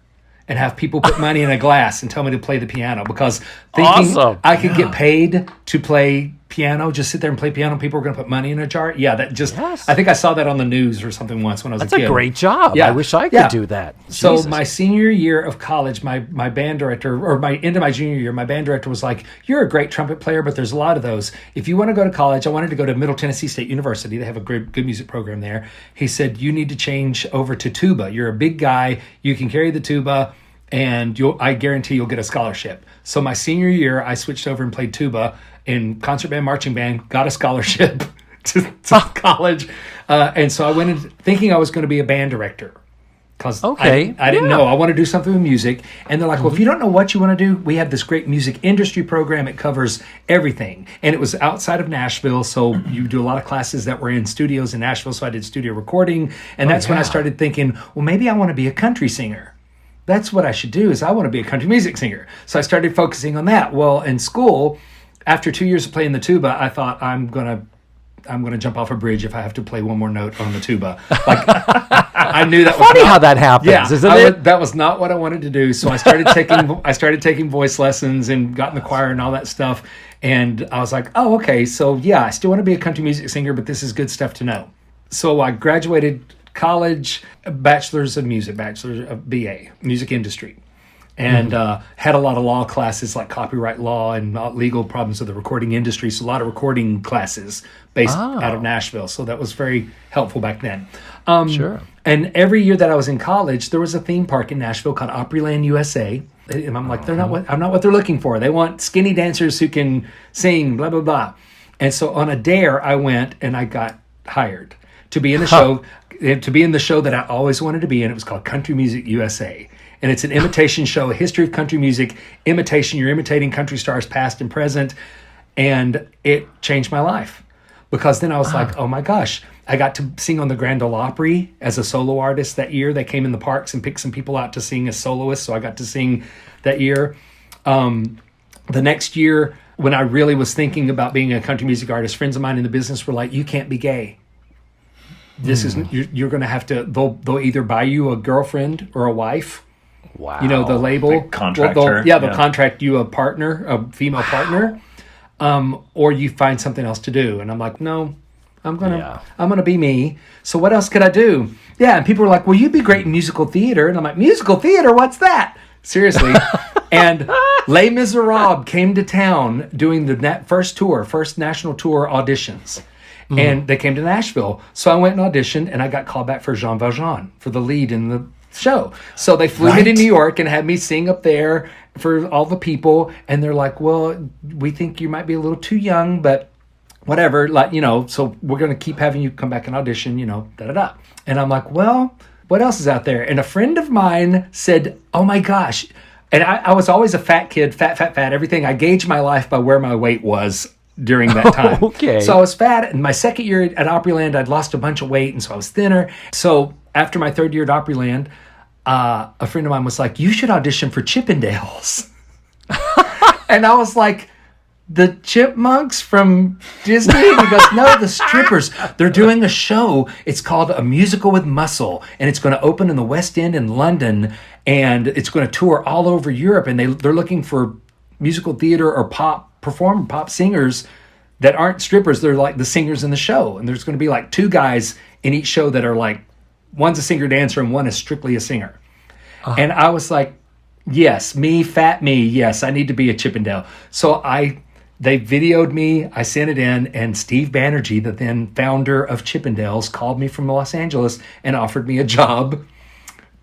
and have people put money in a glass and tell me to play the piano, because thinking I could get paid to play piano, just sit there and play piano, and people were going to put money in a jar. Yeah, that just, I think I saw that on the news or something once when I was a kid. That's a great job. Yeah. I wish I could do that. So Jesus. my senior year of college, my band director, or into my junior year, my band director was like, you're a great trumpet player, but there's a lot of those. If you want to go to college, I wanted to go to Middle Tennessee State University. They have a great, good music program there. He said, you need to change over to tuba. You're a big guy. You can carry the tuba, and I guarantee you'll get a scholarship. So my senior year, I switched over and played tuba in concert band, marching band, got a scholarship to college. And so I went in thinking I was going to be a band director. Because I didn't know. I want to do something with music. And they're like, well, if you don't know what you want to do, we have this great music industry program. It covers everything. And it was outside of Nashville, so you do a lot of classes that were in studios in Nashville. So I did studio recording. And that's when I started thinking, well, maybe I want to be a country singer. That's what I should do, is I want to be a country music singer. So I started focusing on that. Well, in school, after 2 years of playing the tuba, I thought I'm gonna jump off a bridge if I have to play one more note on the tuba. Like I knew that. Funny how that happens, isn't it? That was not what I wanted to do. So I started taking voice lessons and got in the choir and all that stuff. And I was like, oh, okay. So yeah, I still want to be a country music singer, but this is good stuff to know. So I graduated college, bachelor's of BA, music industry. And had a lot of law classes like copyright law and legal problems of the recording industry. So a lot of recording classes based out of Nashville. So that was very helpful back then. Sure. And every year that I was in college, there was a theme park in Nashville called Opryland, USA. And I'm like, I'm not what they're looking for. They want skinny dancers who can sing, blah, blah, blah. And so on a dare, I went and I got hired to be in the show, that I always wanted to be in. It was called Country Music USA. And it's an imitation show, a history of country music, imitation. You're imitating country stars past and present. And it changed my life. Because then I was like, oh my gosh, I got to sing on the Grand Ole Opry as a solo artist that year. They came in the parks and picked some people out to sing as soloists. So I got to sing that year. The next year, when I really was thinking about being a country music artist, friends of mine in the business were like, you can't be gay. This is you're going to have to. They'll either buy you a girlfriend or a wife. Wow. You know, the label. They contract her. They'll contract you a partner, a female partner, or you find something else to do. And I'm like, no, I'm gonna be me. So what else could I do? Yeah, and people were like, well, you'd be great in musical theater. And I'm like, musical theater? What's that? Seriously. And Les Miserables came to town doing the first national tour auditions. And they came to Nashville. So I went and auditioned, and I got called back for Jean Valjean, for the lead in the show. So they flew me to New York and had me sing up there for all the people. And they're like, well, we think you might be a little too young, but whatever. Like, so we're going to keep having you come back and audition, da-da-da. And I'm like, well, what else is out there? And a friend of mine said, oh my gosh. And I was always a fat kid, fat, everything. I gauged my life by where my weight was during that time. Okay. So I was fat. And my second year at Opryland, I'd lost a bunch of weight, and so I was thinner. So after my third year at Opryland, a friend of mine was like, you should audition for Chippendales. And I was like, the chipmunks from Disney? And he goes, no, the strippers. They're doing a show. It's called A Musical with Muscle, and it's going to open in the West End in London, and it's going to tour all over Europe, and they're looking for musical theater or pop singers that aren't strippers. They're like the singers in the show. And there's going to be like 2 guys in each show that are like, one's a singer dancer and one is strictly a singer. And I was like, yes, fat me. Yes, I need to be a Chippendale. So they videoed me. I sent it in, and Steve Banerjee, the then founder of Chippendales, called me from Los Angeles and offered me a job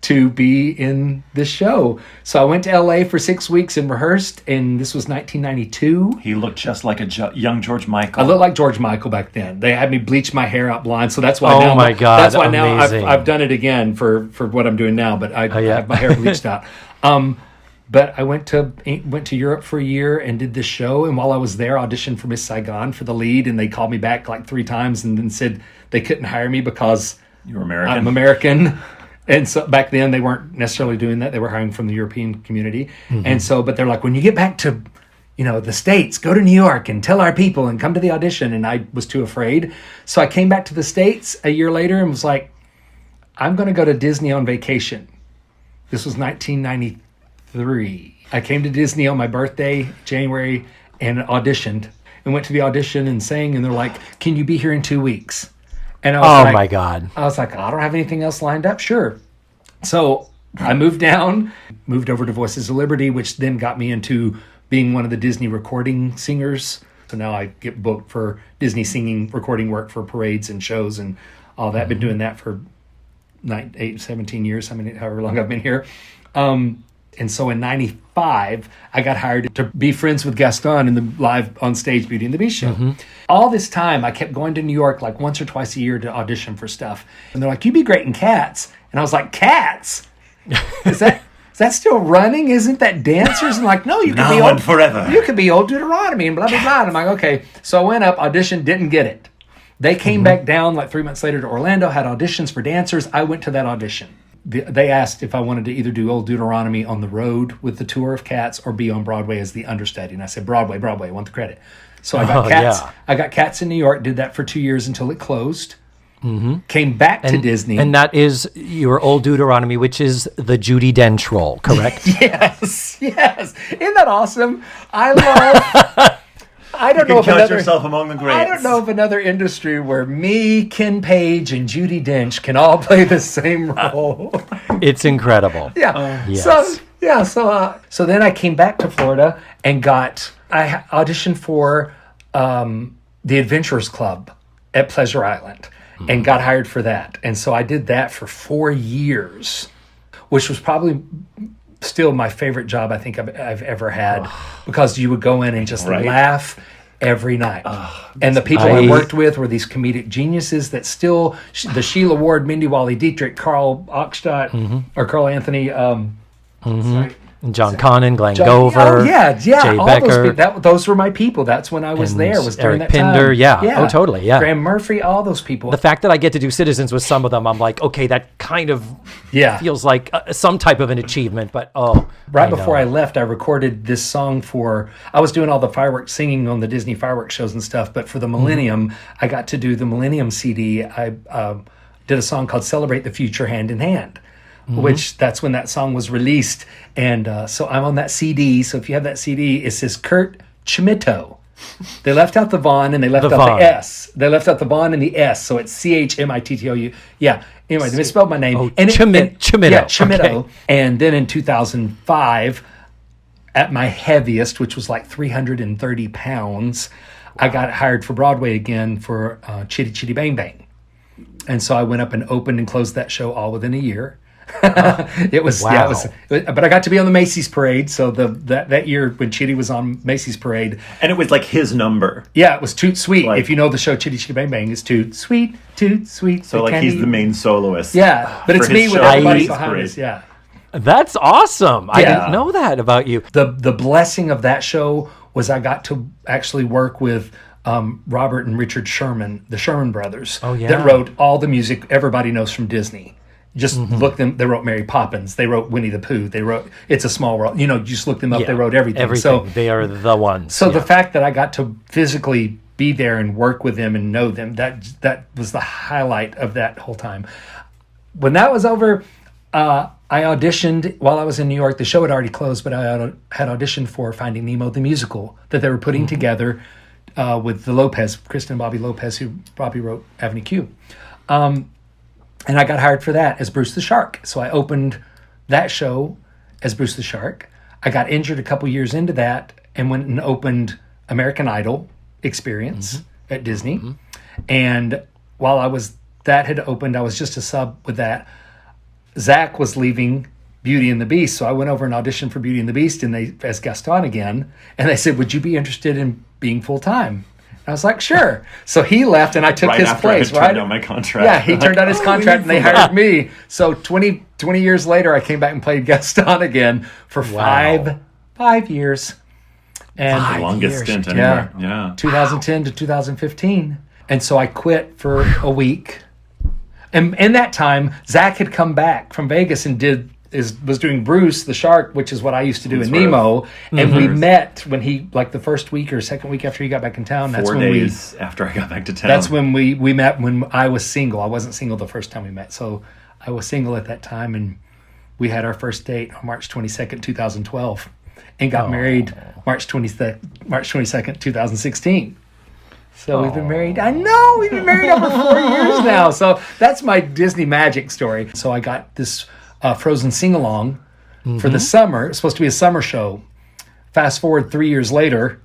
to be in this show. So I went to LA for 6 weeks and rehearsed, and this was 1992. He looked just like a young George Michael. I looked like George Michael back then. They had me bleach my hair out blonde, so that's why Oh my God, that's why now amazing. I've done it again for what I'm doing now, but I have my hair bleached out. But I went to Europe for a year and did this show. And while I was there, auditioned for Miss Saigon for the lead. And they called me back like 3 times and then said they couldn't hire me because You were American. I'm American. And so back then they weren't necessarily doing that. They were hiring from the European community. And so, but they're like, when you get back to, the States, go to New York and tell our people and come to the audition. And I was too afraid. So I came back to the States a year later and was like, I'm going to go to Disney on vacation. This was 1993. I came to Disney on my birthday, January, and auditioned and went to the audition and sang. And they're like, can you be here in 2 weeks? And I was my God. I was like, I don't have anything else lined up. Sure. So I moved over to Voices of Liberty, which then got me into being one of the Disney recording singers. So now I get booked for Disney singing, recording work for parades and shows and all that. Been doing that for 17 years, however long I've been here. And so in 95, I got hired to be friends with Gaston in the live on stage Beauty and the Beast show. All this time, I kept going to New York like once or twice a year to audition for stuff. And they're like, you'd be great in Cats. And I was like, Cats? Is that still running? Isn't that dancers? And like, no, you could be old forever. You could be old Deuteronomy and blah, blah, blah. And I'm like, okay. So I went up, auditioned, didn't get it. They came back down like 3 months later to Orlando, had auditions for dancers. I went to that audition. They asked if I wanted to either do Old Deuteronomy on the road with the tour of Cats or be on Broadway as the understudy. And I said, Broadway, I want the credit. So I got Cats. Yeah. I got Cats in New York, did that for 2 years until it closed. Came back to Disney. And that is your Old Deuteronomy, which is the Judi Dench role, correct? Yes. Isn't that awesome? I love... I don't know if yourself among the greats. I don't know of another industry where me, Ken Page, and Judi Dench can all play the same role. It's incredible. Yeah. Yes. So then I came back to Florida and I auditioned for the Adventurers Club at Pleasure Island and got hired for that. And so I did that for 4 years, which was probably still my favorite job I think I've ever had, because you would go in and just laugh every night. And the people I worked with were these comedic geniuses that still, the Sheila Ward, Mindy Wally Dietrich, Carl Ockstadt, or Carl Anthony, sorry. John Connon, Glenn Gover, Jay all Becker. Those were my people. That's when I was there. Was during Eric that Pinder, time. yeah. Oh, totally, yeah. Graham Murphy, all those people. The fact that I get to do Citizens with some of them, I'm like, okay, that kind of feels like some type of an achievement. But right before I left, I recorded this song I was doing all the fireworks singing on the Disney fireworks shows and stuff. But for the Millennium, I got to do the Millennium CD. I did a song called "Celebrate the Future Hand in Hand." Which that's when that song was released. And so I'm on that CD. So if you have that CD, it says Kurt Schmittou. They left out the Vaughn and they left out the S. They left out the Vaughn and the S. So it's Chmittou. Yeah. Anyway, they misspelled my name. Schmittou. Yeah, Schmittou. Okay. And then in 2005, at my heaviest, which was like 330 pounds, I got hired for Broadway again for Chitty Chitty Bang Bang. And so I went up and opened and closed that show all within a year. It was, but I got to be on the Macy's parade. So that year when Chitty was on Macy's parade, and it was like his number. Yeah, it was Toot Sweet. Like, if you know the show Chitty Chitty Bang Bang, it's Toot Sweet. So like he's the main soloist. Yeah, but it's me with everybody behind us. Yeah, that's awesome. I didn't know that about you. The blessing of that show was I got to actually work with Robert and Richard Sherman, the Sherman brothers, that wrote all the music everybody knows from Disney. Just look them. They wrote Mary Poppins. They wrote Winnie the Pooh. They wrote It's a Small World. Just look them up. They wrote everything. So they are the ones. So the fact that I got to physically be there and work with them and know them, that was the highlight of that whole time. When that was over, I auditioned while I was in New York. The show had already closed, but I had auditioned for Finding Nemo the musical that they were putting together with the Lopez, Kristen and Bobby Lopez, who Bobby wrote Avenue Q. And I got hired for that as Bruce the Shark. So I opened that show as Bruce the Shark. I got injured a couple years into that and went and opened American Idol Experience at Disney. And while that had opened, I was just a sub with that. Zach was leaving Beauty and the Beast. So I went over and auditioned for Beauty and the Beast as Gaston again. And they said, would you be interested in being full-time? I was like, sure. So he left and I took his place, right? Turned down my contract. Yeah, he turned down his contract and they hired me. So 20 years later, I came back and played Gaston again for Wow. 5 years. And The longest years. stint anywhere. Yeah. 2010 to 2015. And so I quit for a week. And in that time, Zach had come back from Vegas and was doing Bruce the Shark, which is what I used to do in That's right. Nemo. And we met when he, like the first week or second week after he got back in town. That's 4 when days after I got back to town. That's when we met when I was single. I wasn't single the first time we met. So I was single at that time, and we had our first date on March 22nd, 2012, and got married March 22nd, 2016. So we've been married. I know, we've been married over 4 years now. So that's my Disney magic story. So I got this Frozen sing-along for the summer. It's supposed to be a summer show. Fast forward 3 years later,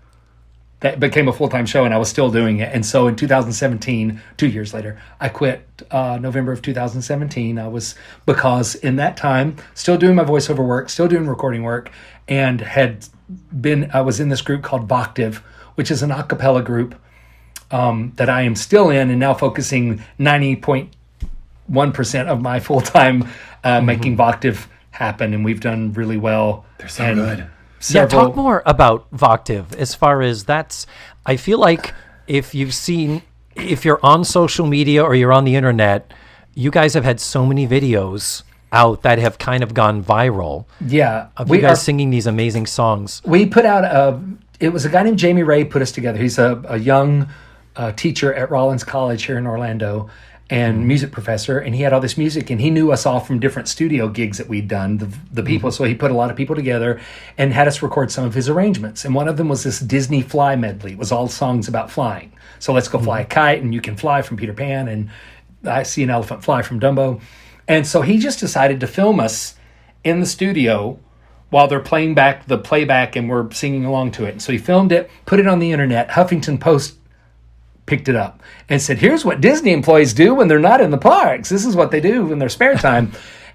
that became a full-time show, and I was still doing it. And so in 2017, 2 years later, I quit November of 2017. Because in that time, still doing my voiceover work, still doing recording work, and I was in this group called Voctive, which is an a cappella group that I am still in, and now focusing 90.1% of my full-time making Voctive happen, and we've done really well. They're so good. Yeah, talk more about Voctive as far as I feel like if you're on social media or you're on the internet, you guys have had so many videos out that have kind of gone viral. Yeah. Of you guys singing these amazing songs. We put out it was a guy named Jamie Ray put us together. He's a young teacher at Rollins College here in Orlando and music professor, and he had all this music, and he knew us all from different studio gigs that we'd done, the people. So he put a lot of people together and had us record some of his arrangements. And one of them was this Disney Fly medley. It was all songs about flying. So Let's Go Fly a Kite, and You Can Fly from Peter Pan, and I See an Elephant Fly from Dumbo. And so he just decided to film us in the studio while they're playing back the playback and we're singing along to it. And so he filmed it, put it on the internet. Huffington Post picked it up and said, here's what Disney employees do when they're not in the parks. This is what they do in their spare time.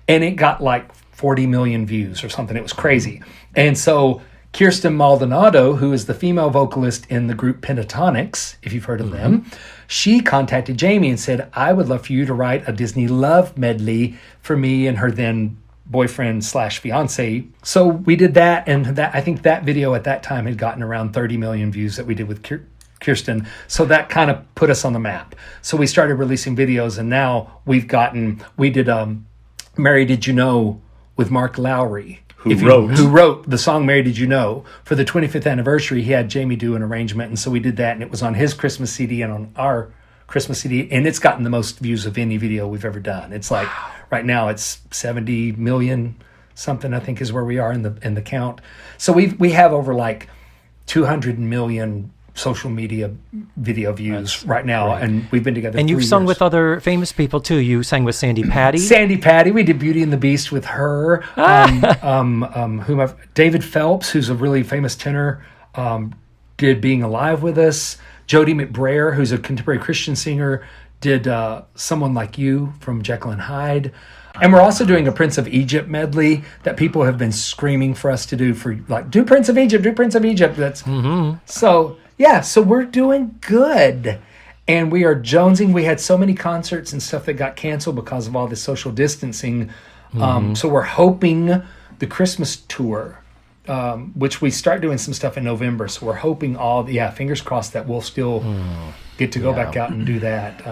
And it got like 40 million views or something. It was crazy. And so Kirsten Maldonado, who is the female vocalist in the group Pentatonics, if you've heard of them, she contacted Jamie and said, I would love for you to write a Disney love medley for me and her then boyfriend / fiance. So we did that, and I think that video at that time had gotten around 30 million views that we did with Kirsten. So that kind of put us on the map. So we started releasing videos, and now we did Mary Did You Know with Mark Lowry. Who wrote the song Mary Did You Know. For the 25th anniversary, he had Jamie do an arrangement, and so we did that, and it was on his Christmas CD and on our Christmas CD, and it's gotten the most views of any video we've ever done. It's like, right now it's 70 million something, I think, is where we are in the count. So we have over like 200 million social media video views right now, and we've been together. And you've 3 sung years. with other famous people too. You sang with Sandy Patty. Sandy Patty, we did Beauty and the Beast with her. David Phelps, who's a really famous tenor, did Being Alive with us. Jody McBrayer, who's a contemporary Christian singer, did Someone Like You from Jekyll and Hyde. And we're also doing a Prince of Egypt medley that people have been screaming for us to do do Prince of Egypt, do Prince of Egypt. That's so we're doing good. And we are jonesing. We had so many concerts and stuff that got canceled because of all this social distancing. So we're hoping the Christmas tour, which we start doing some stuff in November. So we're hoping fingers crossed that we'll still get to go back out and do that.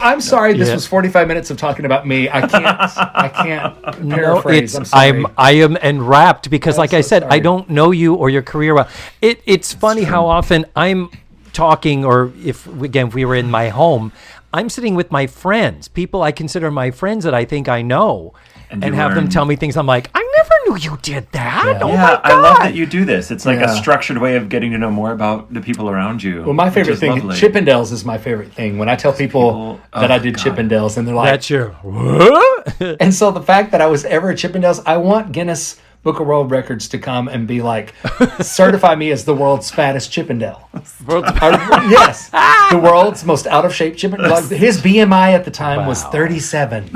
I'm sorry, this was 45 minutes of talking about me. I can't paraphrase. I'm sorry. I am enwrapped because, like I said, sorry. I don't know you or your career well. It's funny how often I'm talking, or if we were in my home, I'm sitting with my friends, people I consider my friends that I think I know, and have them tell me things. I'm like, I never knew you did that. Yeah. Oh my God. I love that you do this. It's like a structured way of getting to know more about the people around you. Well, my favorite thing, lovely. Chippendales is my favorite thing. When I tell people that I did Chippendales, and they're like, That's your what? And so the fact that I was ever at Chippendales, I want Guinness Book of World Records to come and be like, certify me as the world's fattest Chippendale. Yes, the world's most out of shape Chippendale. Like, his BMI at the time was 37,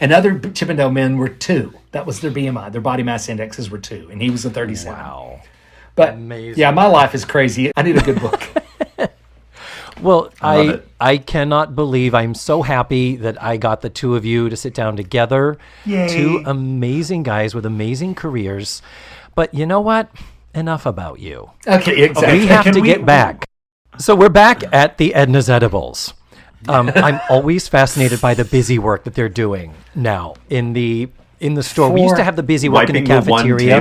and other Chippendale men were 2. That was their BMI. Their body mass indexes were 2, and he was a 37. Wow. But Amazing. yeah, my life is crazy. I need a good book. Well, love it. I cannot believe, I'm so happy that I got the two of you to sit down together. Yay. Two amazing guys with amazing careers. But you know what? Enough about you. Okay, exactly. We have to get back. So we're back at the Edna's Edibles. I'm always fascinated by the busy work that they're doing now in the store. We used to have the busy work in the cafeteria.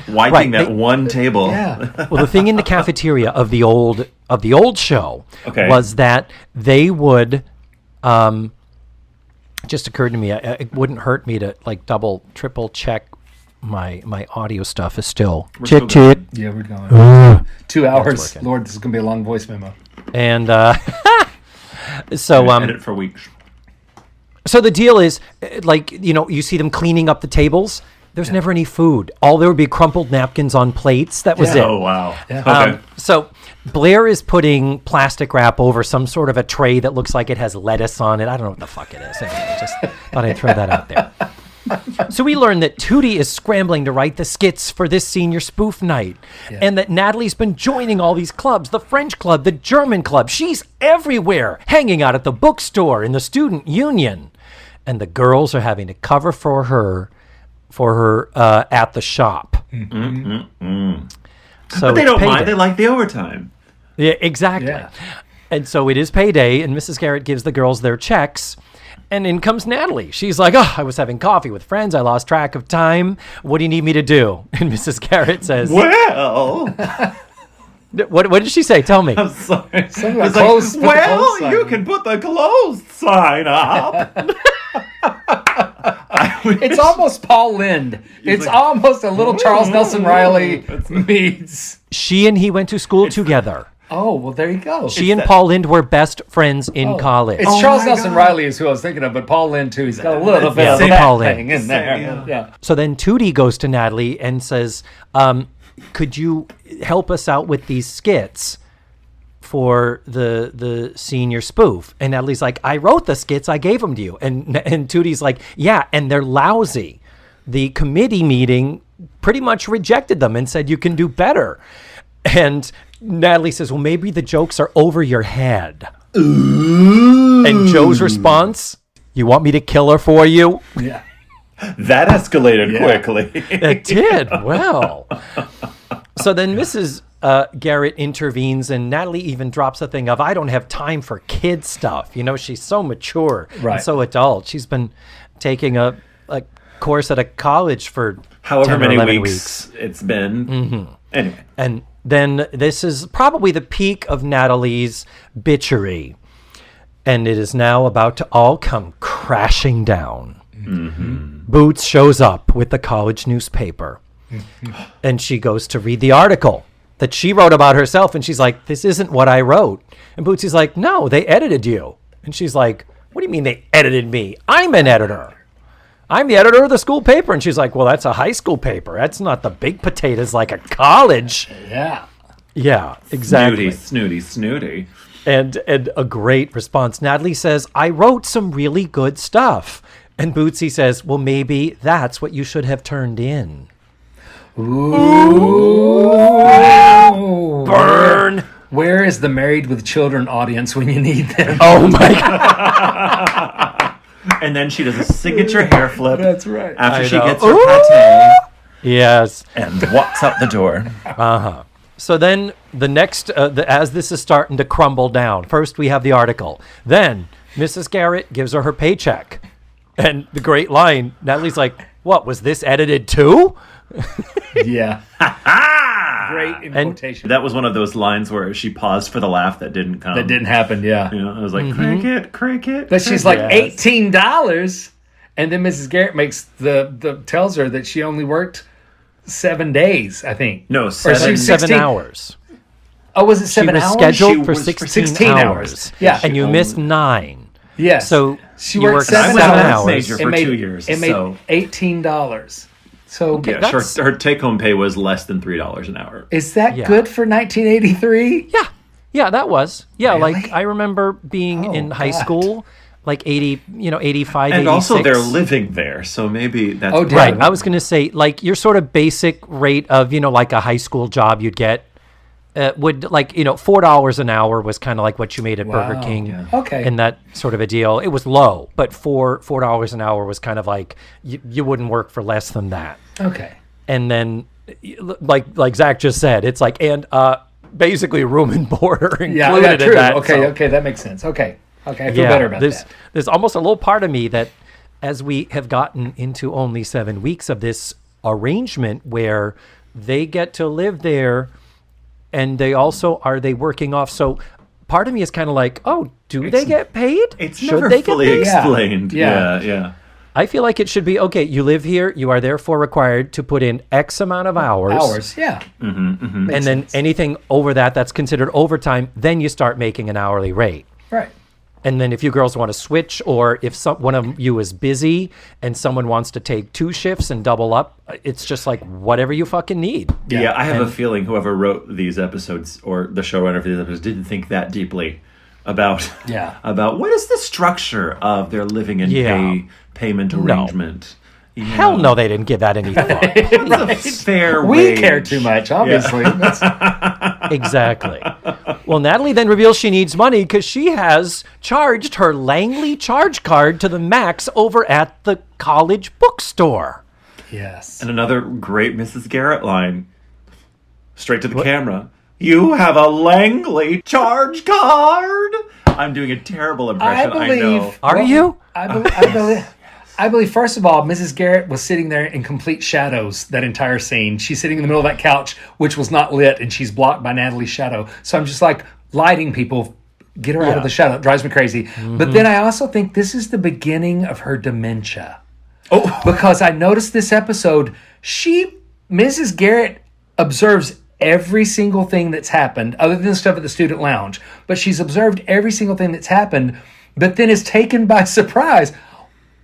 Wiping that one table. Yeah. Well, the thing in the cafeteria of the old show was that they would. Just occurred to me, it wouldn't hurt me to like double, triple check my audio stuff is still chit. Yeah, we're going. 2 hours. Lord, this is gonna be a long voice memo. And so edit for weeks. So the deal is, like, you see them cleaning up the tables. There's never any food. All there would be crumpled napkins on plates. That was it. Oh, wow. Yeah. Okay. So Blair is putting plastic wrap over some sort of a tray that looks like it has lettuce on it. I don't know what the fuck it is. Anyway, just thought I'd throw that out there. So we learn that Tootie is scrambling to write the skits for this senior spoof night, and that Natalie's been joining all these clubs, the French club, the German club. She's everywhere, hanging out at the bookstore, in the student union. And the girls are having to cover for her at the shop. Mm-hmm. So but they it's don't payday. mind. They like the overtime. Yeah, exactly. Yeah. And so it is payday, and Mrs. Garrett gives the girls their checks. And in comes Natalie. She's like, "Oh, I was having coffee with friends. I lost track of time. What do you need me to do?" And Mrs. Garrett says, Well, what did she say? Tell me. I'm sorry. It's like, like, "Well, well, you can put the closed sign up. It's almost Paul Lind. It's like, almost a little Charles Nelson Riley meets. She and he went to school together. Oh, well, there you go. She and Paul Lind were best friends in college. It's Charles Nelson Riley is who I was thinking of, but Paul Lind, too. He's got a little bit of Same that Paul thing Lind. in there. Yeah. So then Tootie goes to Natalie and says, could you help us out with these skits for the senior spoof? And Natalie's like, I wrote the skits. I gave them to you. And Tootie's like, yeah, and they're lousy. The committee meeting pretty much rejected them and said, you can do better. And Natalie says, well, maybe the jokes are over your head. Ooh. And Joe's response, you want me to kill her for you? Yeah. That escalated quickly. It did. Well. So then Mrs. Garrett intervenes, and Natalie even drops a thing of, I don't have time for kid stuff. She's so mature and so adult. She's been taking a course at a college for however 10 or many 11 weeks it's been. Mm-hmm. Anyway. And then this is probably the peak of Natalie's bitchery. And it is now about to all come crashing down. Mm-hmm. Boots shows up with the college newspaper. And she goes to read the article that she wrote about herself. And she's like, this isn't what I wrote. And Bootsy's like, no, they edited you. And she's like, what do you mean they edited me? I'm an editor. I'm the editor of the school paper. And she's like, well, that's a high school paper. That's not the big potatoes like a college. Yeah. Yeah, exactly. Snooty. And a great response. Natalie says, I wrote some really good stuff. And Bootsy says, well, maybe that's what you should have turned in. Ooh. Burn. Where is the Married with Children audience when you need them? Oh, my God. And then she does a signature hair flip. That's right. After she know. gets her pate Yes. and walks out the door. Uh-huh. So then the next, as this is starting to crumble down, first we have the article. Then Mrs. Garrett gives her paycheck. And the great line, Natalie's like, what, was this edited too? Yeah. Great in quotation. That was one of those lines where she paused for the laugh that didn't come. That didn't happen, yeah. It was like, cricket. But she's like, $18. And then Mrs. Garrett tells her that she only worked 7 days, I think. No, Or seven. 7 hours. Oh, was it 7 hours? She was scheduled She for was 16 hours. Yeah. And you missed 9. Yes. So she you worked worked 7 7 hours. hours. Major for 2 years. It made so. $18. So Yeah, that's- her take-home pay was less than $3 an hour. is that Yeah. good for 1983? Yeah, that was. Yeah, Really? like I remember being in high God. school, like 85, And 86. also they're living there, so maybe that's Oh, dear. Right. I was going to say, like, your sort of basic rate of, like a high school job you'd get would like, $4 an hour was kind of like what you made at Burger Wow. King. Yeah. Okay. And that sort of a deal. It was low, but $4 an hour was kind of like you wouldn't work for less than that. Okay. And then like Zach just said, it's like, and basically room and board are included Yeah, true. in that. Okay, that makes sense. Okay, I feel better about that. There's almost a little part of me that as we have gotten into only 7 weeks of this arrangement where they get to live there and they also, are they working off? So part of me is kind of like, oh, they get paid? It's Should never they get fully paid? explained. Yeah. Yeah. I feel like it should be, okay, you live here, you are therefore required to put in X amount of hours. Yeah. And then anything over that that's considered overtime, then you start making an hourly rate. Right. And then if you girls want to switch, or if one of you is busy and someone wants to take 2 shifts and double up, it's just like whatever you fucking need. Yeah, I have a feeling whoever wrote these episodes or the showrunner for these episodes didn't think that deeply about what is the structure of their living and payment arrangement. Hell no, they didn't give that any thought. It's a fair We wage. care too much, obviously. Exactly. Well, Natalie then reveals she needs money because she has charged her Langley charge card to the max over at the college bookstore. Yes. And another great Mrs. Garrett line, straight to the camera. You have a Langley charge card. I'm doing a terrible impression. I know. Are you? I believe, first of all, Mrs. Garrett was sitting there in complete shadows that entire scene. She's sitting in the middle of that couch, which was not lit, and she's blocked by Natalie's shadow. So I'm just like, lighting people, get her out of the shadow. It drives me crazy. But then I also think this is the beginning of her dementia. Oh, because I noticed this episode, Mrs. Garrett observes every single thing that's happened, other than the stuff at the student lounge. But she's observed every single thing that's happened, but then is taken by surprise.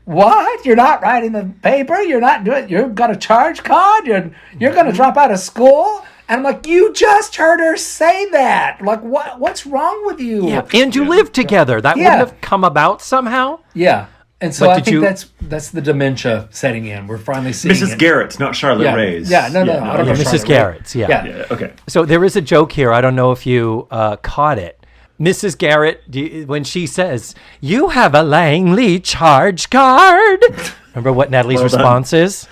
What? You're not writing the paper? You're not doing? You've got a charge card? You're going to drop out of school? And I'm like, you just heard her say that. Like, what's wrong with you? Yeah, and you live together. That wouldn't have come about somehow. Yeah. And so But I think that's the dementia setting in. We're finally seeing Mrs. it. Garrett's, not Charlotte Ray's. Yeah, no. I don't know Mrs. Charlotte Ray. Garrett's, Yeah, okay. So there is a joke here. I don't know if you caught it. Mrs. Garrett, when she says, you have a Langley charge card. Remember what Natalie's response is?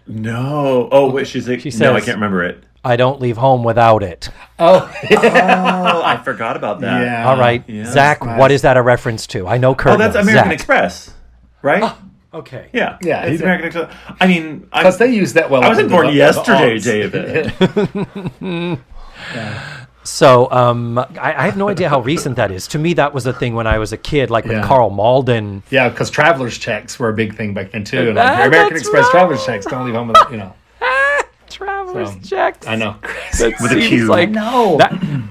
No. Oh, wait, she says, no, I can't remember it. I don't leave home without it. Oh, Oh, I forgot about that. yeah. All right. Zach, what is that a reference to? I know Kurt Oh, that's knows. American Zach. Express, right? Okay. Yeah. Yeah, It's it's American Express. I mean, because they use that well. I wasn't born yesterday, David. David. So I have no idea how recent that is. To me, that was a thing when I was a kid, like when Yeah. Carl Malden. Yeah, because traveler's checks were a big thing back then too. Like Ah, your American that's Express right. traveler's checks, don't leave home without. Traveler's So, checks. I know. That With a seems Q. like No.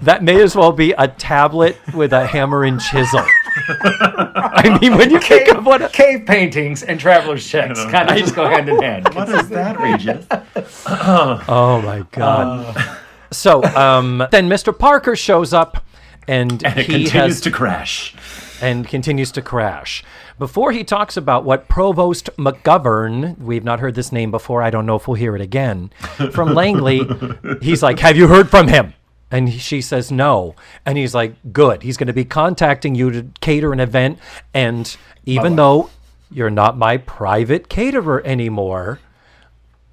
that may as well be a tablet with a hammer and chisel. I mean, when you think of what Cave paintings and traveler's checks kind of just go hand in hand. What is that, Regis? Oh my God. So then Mr. Parker shows up and And it he continues to crash. continues to crash. Before he talks about what Provost McGovern, we've not heard this name before, I don't know if we'll hear it again, from Langley, he's like, have you heard from him? And she says no. And he's like, good. He's going to be contacting you to cater an event. And even though you're not my private caterer anymore,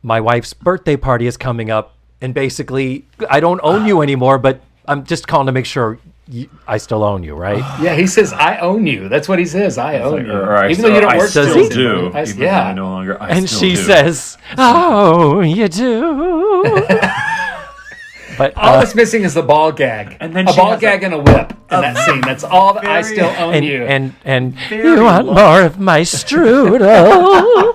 my wife's birthday party is coming up. And basically, I don't own you anymore, but I'm just calling to make sure I still own you, right? Yeah, he says, I own you. That's what he says. I own you. Even though you don't work Does still he? do. I, Even yeah. though I no longer. I And still she do. says, oh, you do. But All that's missing is the ball gag. And then a she ball has gag and a whip in that scene. That's all that I still own and you. you want more of my strudel?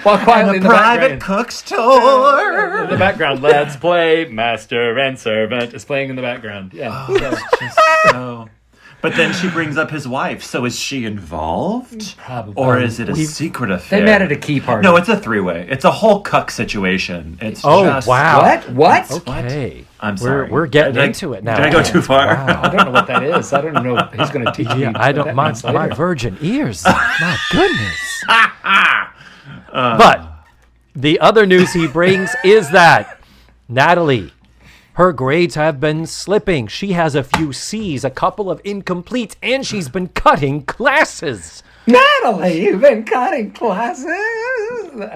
While quietly in the Private background. cook store. In the background, let's play Master and Servant is playing in the background. Yeah. So, but then she brings up his wife. So is she involved? Probably. Or is it a secret affair? They met at a key party. No, it's a three-way. It's a whole cuck situation. It's Oh, just, wow. What? Okay. I'm sorry. We're getting Did I- into it now. Did I go too far? I don't know what that is. I don't know if he's going to teach me. Yeah, I don't what that my means later. virgin ears. My goodness. But the other news he brings is that Natalie Her grades have been slipping. She has a few C's, a couple of incompletes, and she's been cutting classes. Natalie, you've been cutting classes.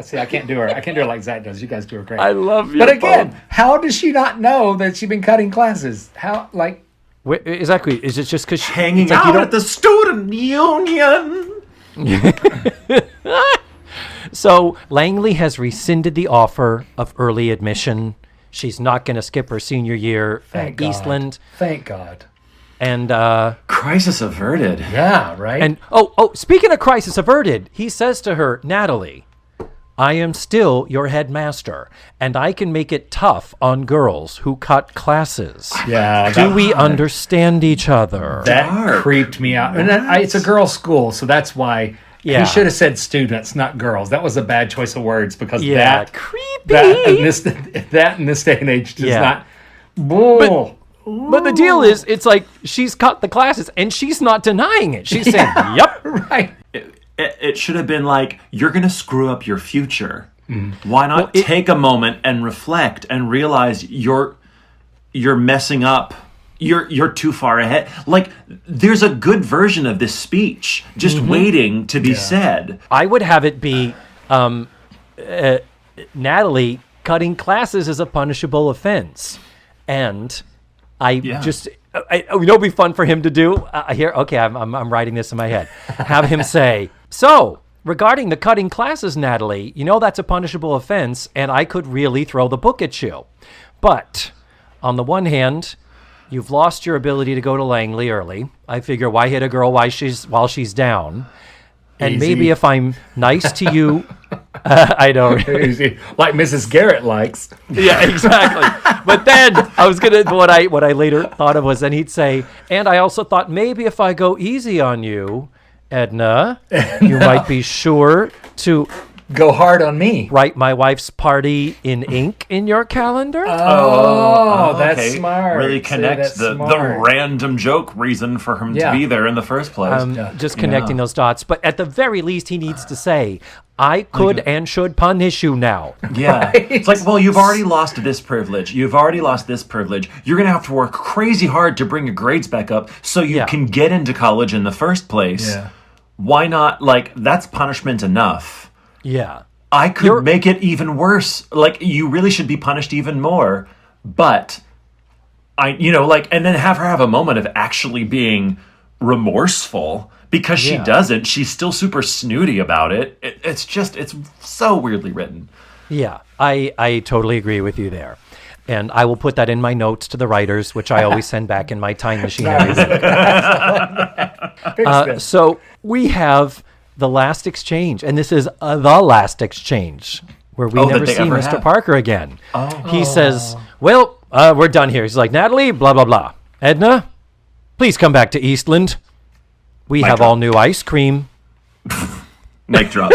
See, I can't do her. I can't do her like Zach does. You guys do her great. I love you. But again, how does she not know that she's been cutting classes? How, like... Exactly. Is it just because hanging out at the student union? So Langley has rescinded the offer of early admission. She's not going to skip her senior year at Eastland. Thank God. And crisis averted. Yeah, right. And speaking of crisis averted, he says to her, Natalie, I am still your headmaster, and I can make it tough on girls who cut classes. Yeah. Do we understand each other? That creeped me out. And it's a girls' school, so that's why he should have said students, not girls. That was a bad choice of words because that creepy. That in this day and age does not. But the deal is, it's like she's cut the classes, and she's not denying it. She's saying, "Yep, right." It should have been like, you're going to screw up your future. Why not take a moment and reflect and realize you're messing up. You're too far ahead. Like, there's a good version of this speech just waiting to be said. I would have it be, Natalie, cutting classes is a punishable offense. And just... it would be fun for him to do. I'm writing this in my head. Have him say, so, regarding the cutting classes, Natalie, that's a punishable offense, and I could really throw the book at you. But, on the one hand, you've lost your ability to go to Langley early. I figure, why hit a girl while she's down? And maybe if I'm nice to you, I don't. Like Mrs. Garrett likes. Yeah, exactly. But then I was gonna what I later thought of was, then he'd say, and I also thought maybe if I go easy on you, Edna, you might be sure to go hard on me. Write my wife's party in ink in your calendar. That's smart. Really connect the random joke reason for him to be there in the first place. Just connecting those dots. But at the very least, he needs to say, I could and should punish you now. Yeah. Right? It's like, well, you've already lost this privilege. You've already lost this privilege. You're going to have to work crazy hard to bring your grades back up so you can get into college in the first place. Yeah. Why not? Like, that's punishment enough. Yeah. I could make it even worse. Like, you really should be punished even more. But, and then have her have a moment of actually being remorseful. Because she doesn't. She's still super snooty about it. It's so weirdly written. Yeah, I totally agree with you there. And I will put that in my notes to the writers, which I always send back in my time machine. So we have the last exchange. And this is the last exchange where we never see Mr. Parker again. He says, well, we're done here. He's like, Natalie, blah, blah, blah. Edna, please come back to Eastland. We have all new ice cream. Mic drop.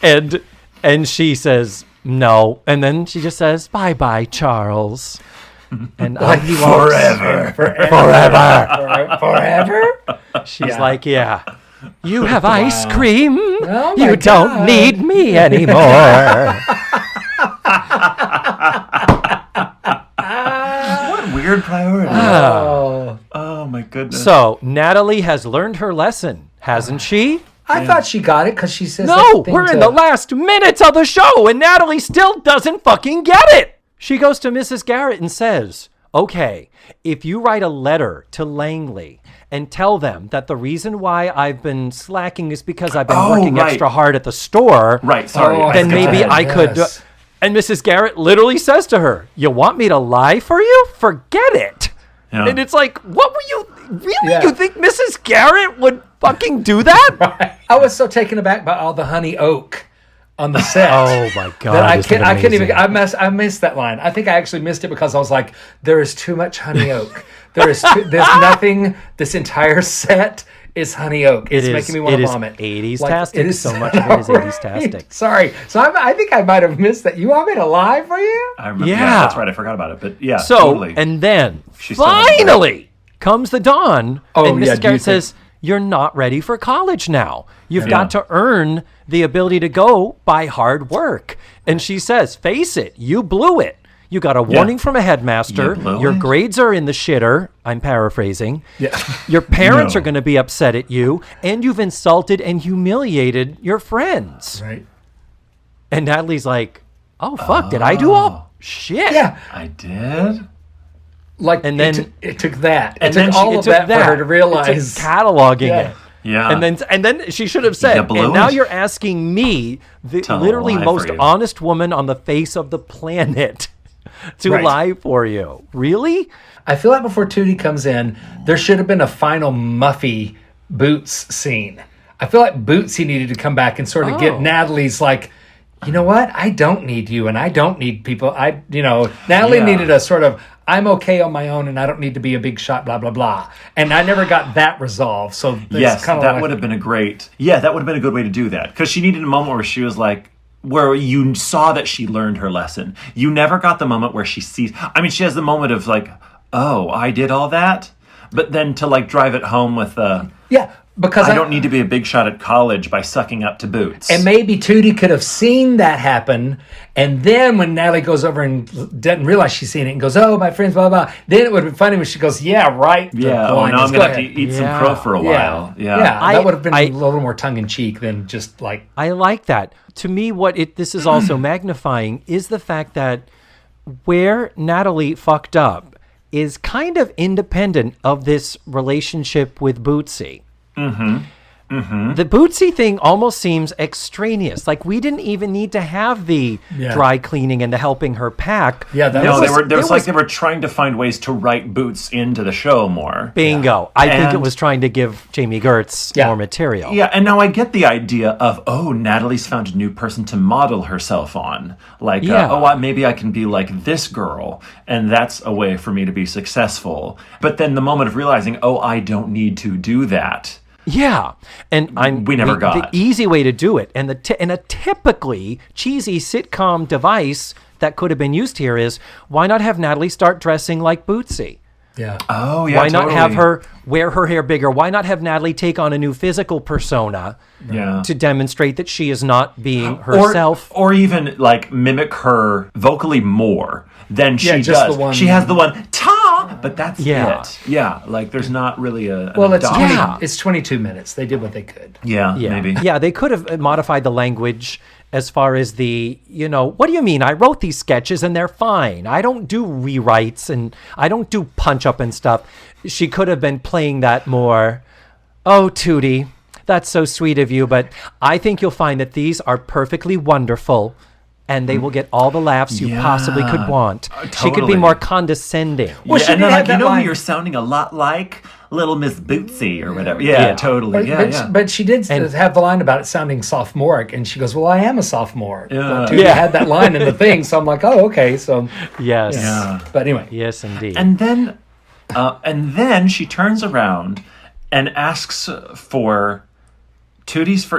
and she says no, and then she just says bye, Charles. And he forever. She's like, yeah, you have ice cream. You don't need me anymore. What weird priority. Oh my goodness. So Natalie has learned her lesson, hasn't she? I thought she got it because she says no, we're in the last minutes of the show and Natalie still doesn't fucking get it. She goes to Mrs. Garrett and says, okay, if you write a letter to Langley and tell them that the reason why I've been slacking is because I've been working extra hard at the store. Right, sorry. Then maybe I could... And Mrs. Garrett literally says to her, you want me to lie for you? Forget it. Yeah. And it's like, what were you... Really? Yeah. You think Mrs. Garrett would fucking do that? Right. I was so taken aback by all the honey oak on the set. Oh my god! That I can't even. I missed that line. I think I actually missed it because I was like, there is too much honey oak. There's nothing. This entire set is honey oak. It's making me want to vomit. 80s tastic. It is so much of it is 80s tastic. Sorry. So I think I might have missed that. You want me to lie for you? I remember. Yeah, that's right. I forgot about it. But yeah, so totally. And then finally comes the dawn, and Mrs. Garrett says, you're not ready for college now. You've got to earn the ability to go by hard work. And she says, face it, you blew it. You got a warning from a headmaster. You blew Your it. grades are in the shitter. I'm paraphrasing. Yeah. Your parents No. are going to be upset at you, and you've insulted and humiliated your friends. Right. And Natalie's like, oh, fuck, did I do all shit? Yeah. I did. Like, And then- it took that. and It took then all It of took that for her to realize. It took cataloging Yeah. it. Yeah. And then she should have said, You blew and now it. you're asking me, the Tell a literally lie for most you. honest woman on the face of the planet, to Right. lie for you. Really? I feel like before Tootie comes in, there should have been a final Muffy Boots scene. I feel like Bootsy needed to come back and sort of Oh. get Natalie's like, you know what? I don't need you, and I don't need people. Natalie Yeah. needed a sort of, I'm okay on my own, and I don't need to be a big shot, blah, blah, blah. And I never got that resolved. So it's Yes, kind of that like, would have been a great. Yeah, that would have been a good way to do that, because she needed a moment where she was like, where you saw that she learned her lesson. You never got the moment where she sees. I mean, she has the moment of like, oh, I did all that, but then to like drive it home with the. yeah, because I don't need to be a big shot at college by sucking up to Boots. And maybe Tootie could have seen that happen, and then when Natalie goes over and doesn't realize she's seen it and goes, "Oh, my friends, blah blah," then it would have been funny when she goes, "Yeah, right." the yeah, oh, line now is I'm gonna have go to ahead." eat some Yeah. crow for a while. Yeah, Yeah, that would have been I- a little more tongue in cheek than just like, I like that. To me, this is also magnifying is the fact that where Natalie fucked up is kind of independent of this relationship with Bootsy. The Bootsy thing almost seems extraneous. Like we didn't even need to have the Yeah. dry cleaning and the helping her pack. yeah, that No, was, they were trying to find ways to write Boots into the show more. Bingo. I think it And- was trying to give Jamie Gertz Yeah. more material. Yeah, and now I get the idea of, oh, Natalie's found a new person to model herself on. Like, Yeah. maybe I can be like this girl, and that's a way for me to be successful. But then the moment of realizing, oh, I don't need to do that. Yeah, and We never got. the easy way to do it, and and a typically cheesy sitcom device that could have been used here is why not have Natalie start dressing like Bootsy? yeah. Oh, yeah, Why not have totally. her wear her hair bigger? Why not have Natalie take on a new physical persona Yeah. to demonstrate that she is not being herself? Or even like mimic her vocally more than she just does. the one- She has the one ta, but that's Yeah. it. Yeah, like there's not really an Well, it's adoption. Yeah. it's 22 minutes. They did what they could. Yeah, Yeah, maybe. yeah, they could have modified the language as far as the, what do you mean? I wrote these sketches and they're fine. I don't do rewrites and I don't do punch up and stuff. She could have been playing that more. Oh, Tootie, that's so sweet of you, but I think you'll find that these are perfectly wonderful and they will get all the laughs you possibly could Yeah. want. She could be Totally. more condescending. Well, she and did they're have like, that you know line. who you're sounding a lot like? Little Miss Bootsy or whatever. Yeah, Yeah. totally. But she did have the line about it sounding sophomoric, and she goes, "Well, I am a sophomore." Yeah. Like, Tootie had that line in the thing, so I'm like, "Oh, okay." So, Yes. Yeah. but anyway, Yes, indeed. And then she turns around and asks for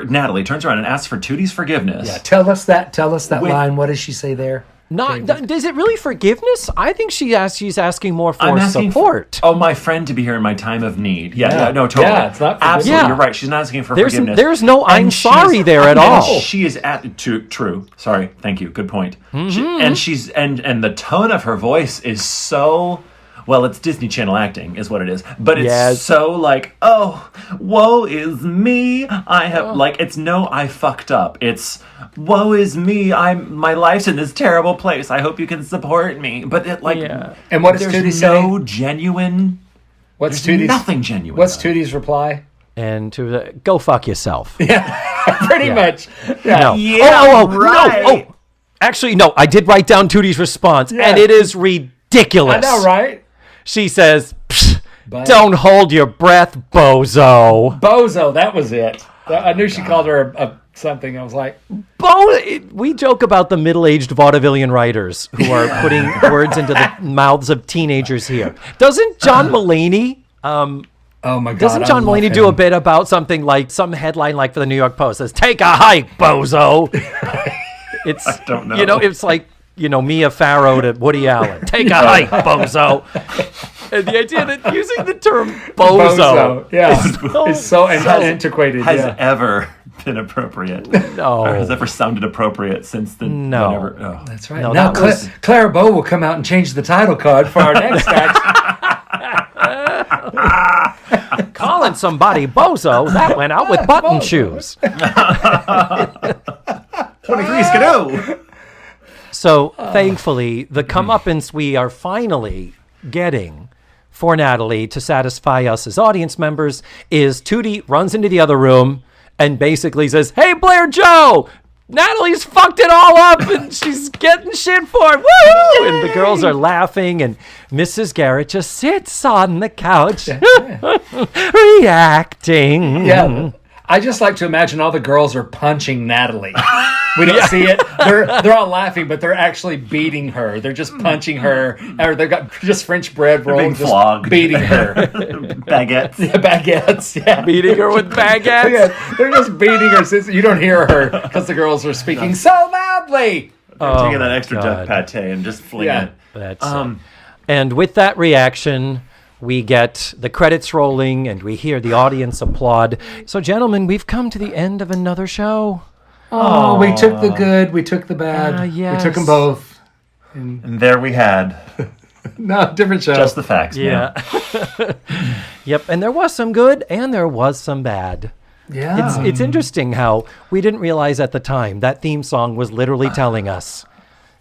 Natalie turns around and asks for Tootie's forgiveness. yeah. Tell us that With- line. What does she say there? Is it really forgiveness? I think she's asking more for I'm asking support. my friend to be here in my time of need. Yeah, Yeah. no, totally. Yeah, it's not forgiveness. Absolutely, Yeah. you're right. She's not asking for There's forgiveness. there's no I'm And she sorry is- there at and all. She is true. Sorry, thank you. Good point. Mm-hmm. And she's and the tone of her voice is so. Well, it's Disney Channel acting, is what it is. But it's Yes. so like, oh, woe is me. I have it's no, I fucked up. It's woe is me. My life's in this terrible place. I hope you can support me. But it Yeah. And what does Tootie there's say? no genuine. What's There's Tootie's nothing genuine. What's about it. Tootie's reply? And to go fuck yourself. Pretty much. No. Yeah, right. No. Oh, actually, no. I did write down Tootie's response, and it is ridiculous. I know, right? She says, "Psh, But- "Don't hold your breath, bozo." Bozo, that was it. I knew she called her a something. I was like, We joke about the middle-aged vaudevillian writers who are putting words into the mouths of teenagers here. Doesn't John Mulaney? oh my God. Doesn't John Mulaney do a bit about something like some headline like for the New York Post says, "Take a hike, bozo." It's I don't know. it's like Mia Farrow to Woody Allen. Take a hike, bozo. And the idea that using the term bozo, Yeah. is It's so antiquated. has Yeah. ever been appropriate. No. Or has ever sounded appropriate since the No. whenever. Oh. That's right. No, now that was- Clara Bow will come out and change the title card for our next act. Calling somebody bozo, that went out with button shoes. 23 Skidoo! So thankfully, the comeuppance we are finally getting for Natalie to satisfy us as audience members is Tootie runs into the other room and basically says, "Hey, Blair Joe, Natalie's fucked it all up and she's getting shit for it. Woo!" And the girls are laughing and Mrs. Garrett just sits on the couch reacting. Yeah. I just like to imagine all the girls are punching Natalie. We don't see it. They're all laughing, but they're actually beating her. They're just punching her, or they've got just French bread being rolls, just flogged. beating her. Baguettes. Yeah, baguettes, yeah. Beating her with baguettes. Yeah, they're just beating her. Since you don't hear her because the girls are speaking so loudly. Taking that extra God. duck pate and just flinging Yeah. it. That's and with that reaction, we get the credits rolling and we hear the audience applaud. So, gentlemen, we've come to the end of another show. Oh, we took the good, we took the bad. yes. We took them both. And there we had No, different show. just the facts. Yeah. Yep. And there was some good and there was some bad. yeah. It's interesting how we didn't realize at the time that theme song was literally telling us,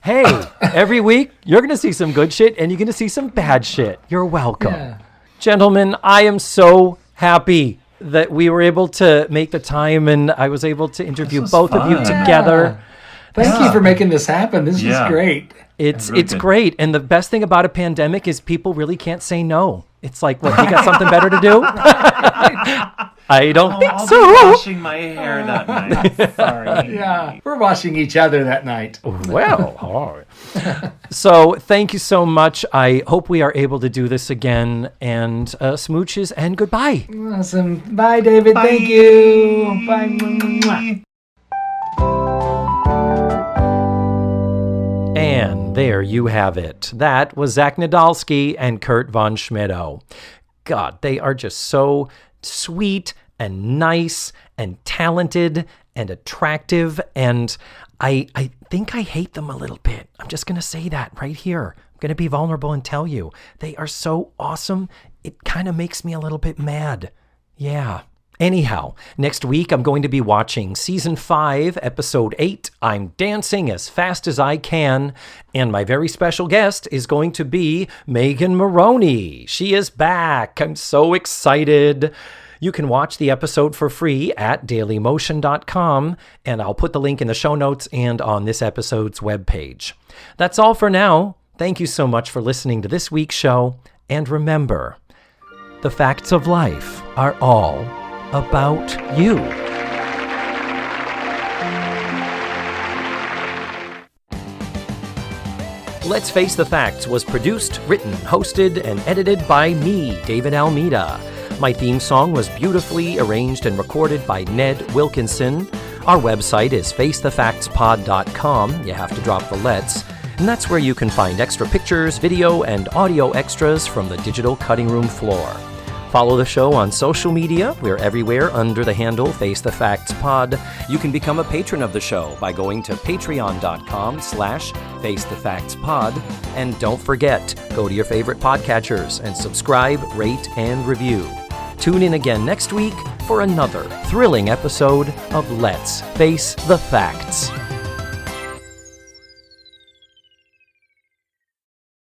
hey, every week you're going to see some good shit and you're going to see some bad shit. You're welcome. Yeah. Gentlemen, I am so happy that we were able to make the time and I was able to interview was both of you fun. together. Thank you for making this happen. This is great. It's really it's good. great. And the best thing about a pandemic is people really can't say no. It's like, what, you got something better to do? I don't think I'll so. be washing my hair that night. Sorry. Yeah. We're watching each other that night. Well, all right. So thank you so much. I hope we are able to do this again. And smooches and goodbye. Awesome. Bye, David. Thank you. Bye. Mwah. And there you have it. That was Zach Nadolski and Kurt von Schmittou. God, they are just so sweet and nice and talented and attractive. And I think I hate them a little bit. I'm just going to say that right here. I'm going to be vulnerable and tell you. They are so awesome. It kind of makes me a little bit mad. Yeah. Anyhow, next week I'm going to be watching Season 5, Episode 8, I'm Dancing as Fast as I Can, and my very special guest is going to be Megan Maroney. She is back. I'm so excited. You can watch the episode for free at dailymotion.com, and I'll put the link in the show notes and on this episode's webpage. That's all for now. Thank you so much for listening to this week's show, and remember, the facts of life are all about you. Let's Face the Facts was produced, written, hosted, and edited by me, David Almeida. My theme song was beautifully arranged and recorded by Ned Wilkinson. Our website is facethefactspod.com. You have to drop the lets. And that's where you can find extra pictures, video, and audio extras from the digital cutting room floor. Follow the show on social media. We're everywhere under the handle Face the Facts Pod. You can become a patron of the show by going to patreon.com/FaceTheFactsPod. And don't forget, go to your favorite podcatchers and subscribe, rate, and review. Tune in again next week for another thrilling episode of Let's Face the Facts.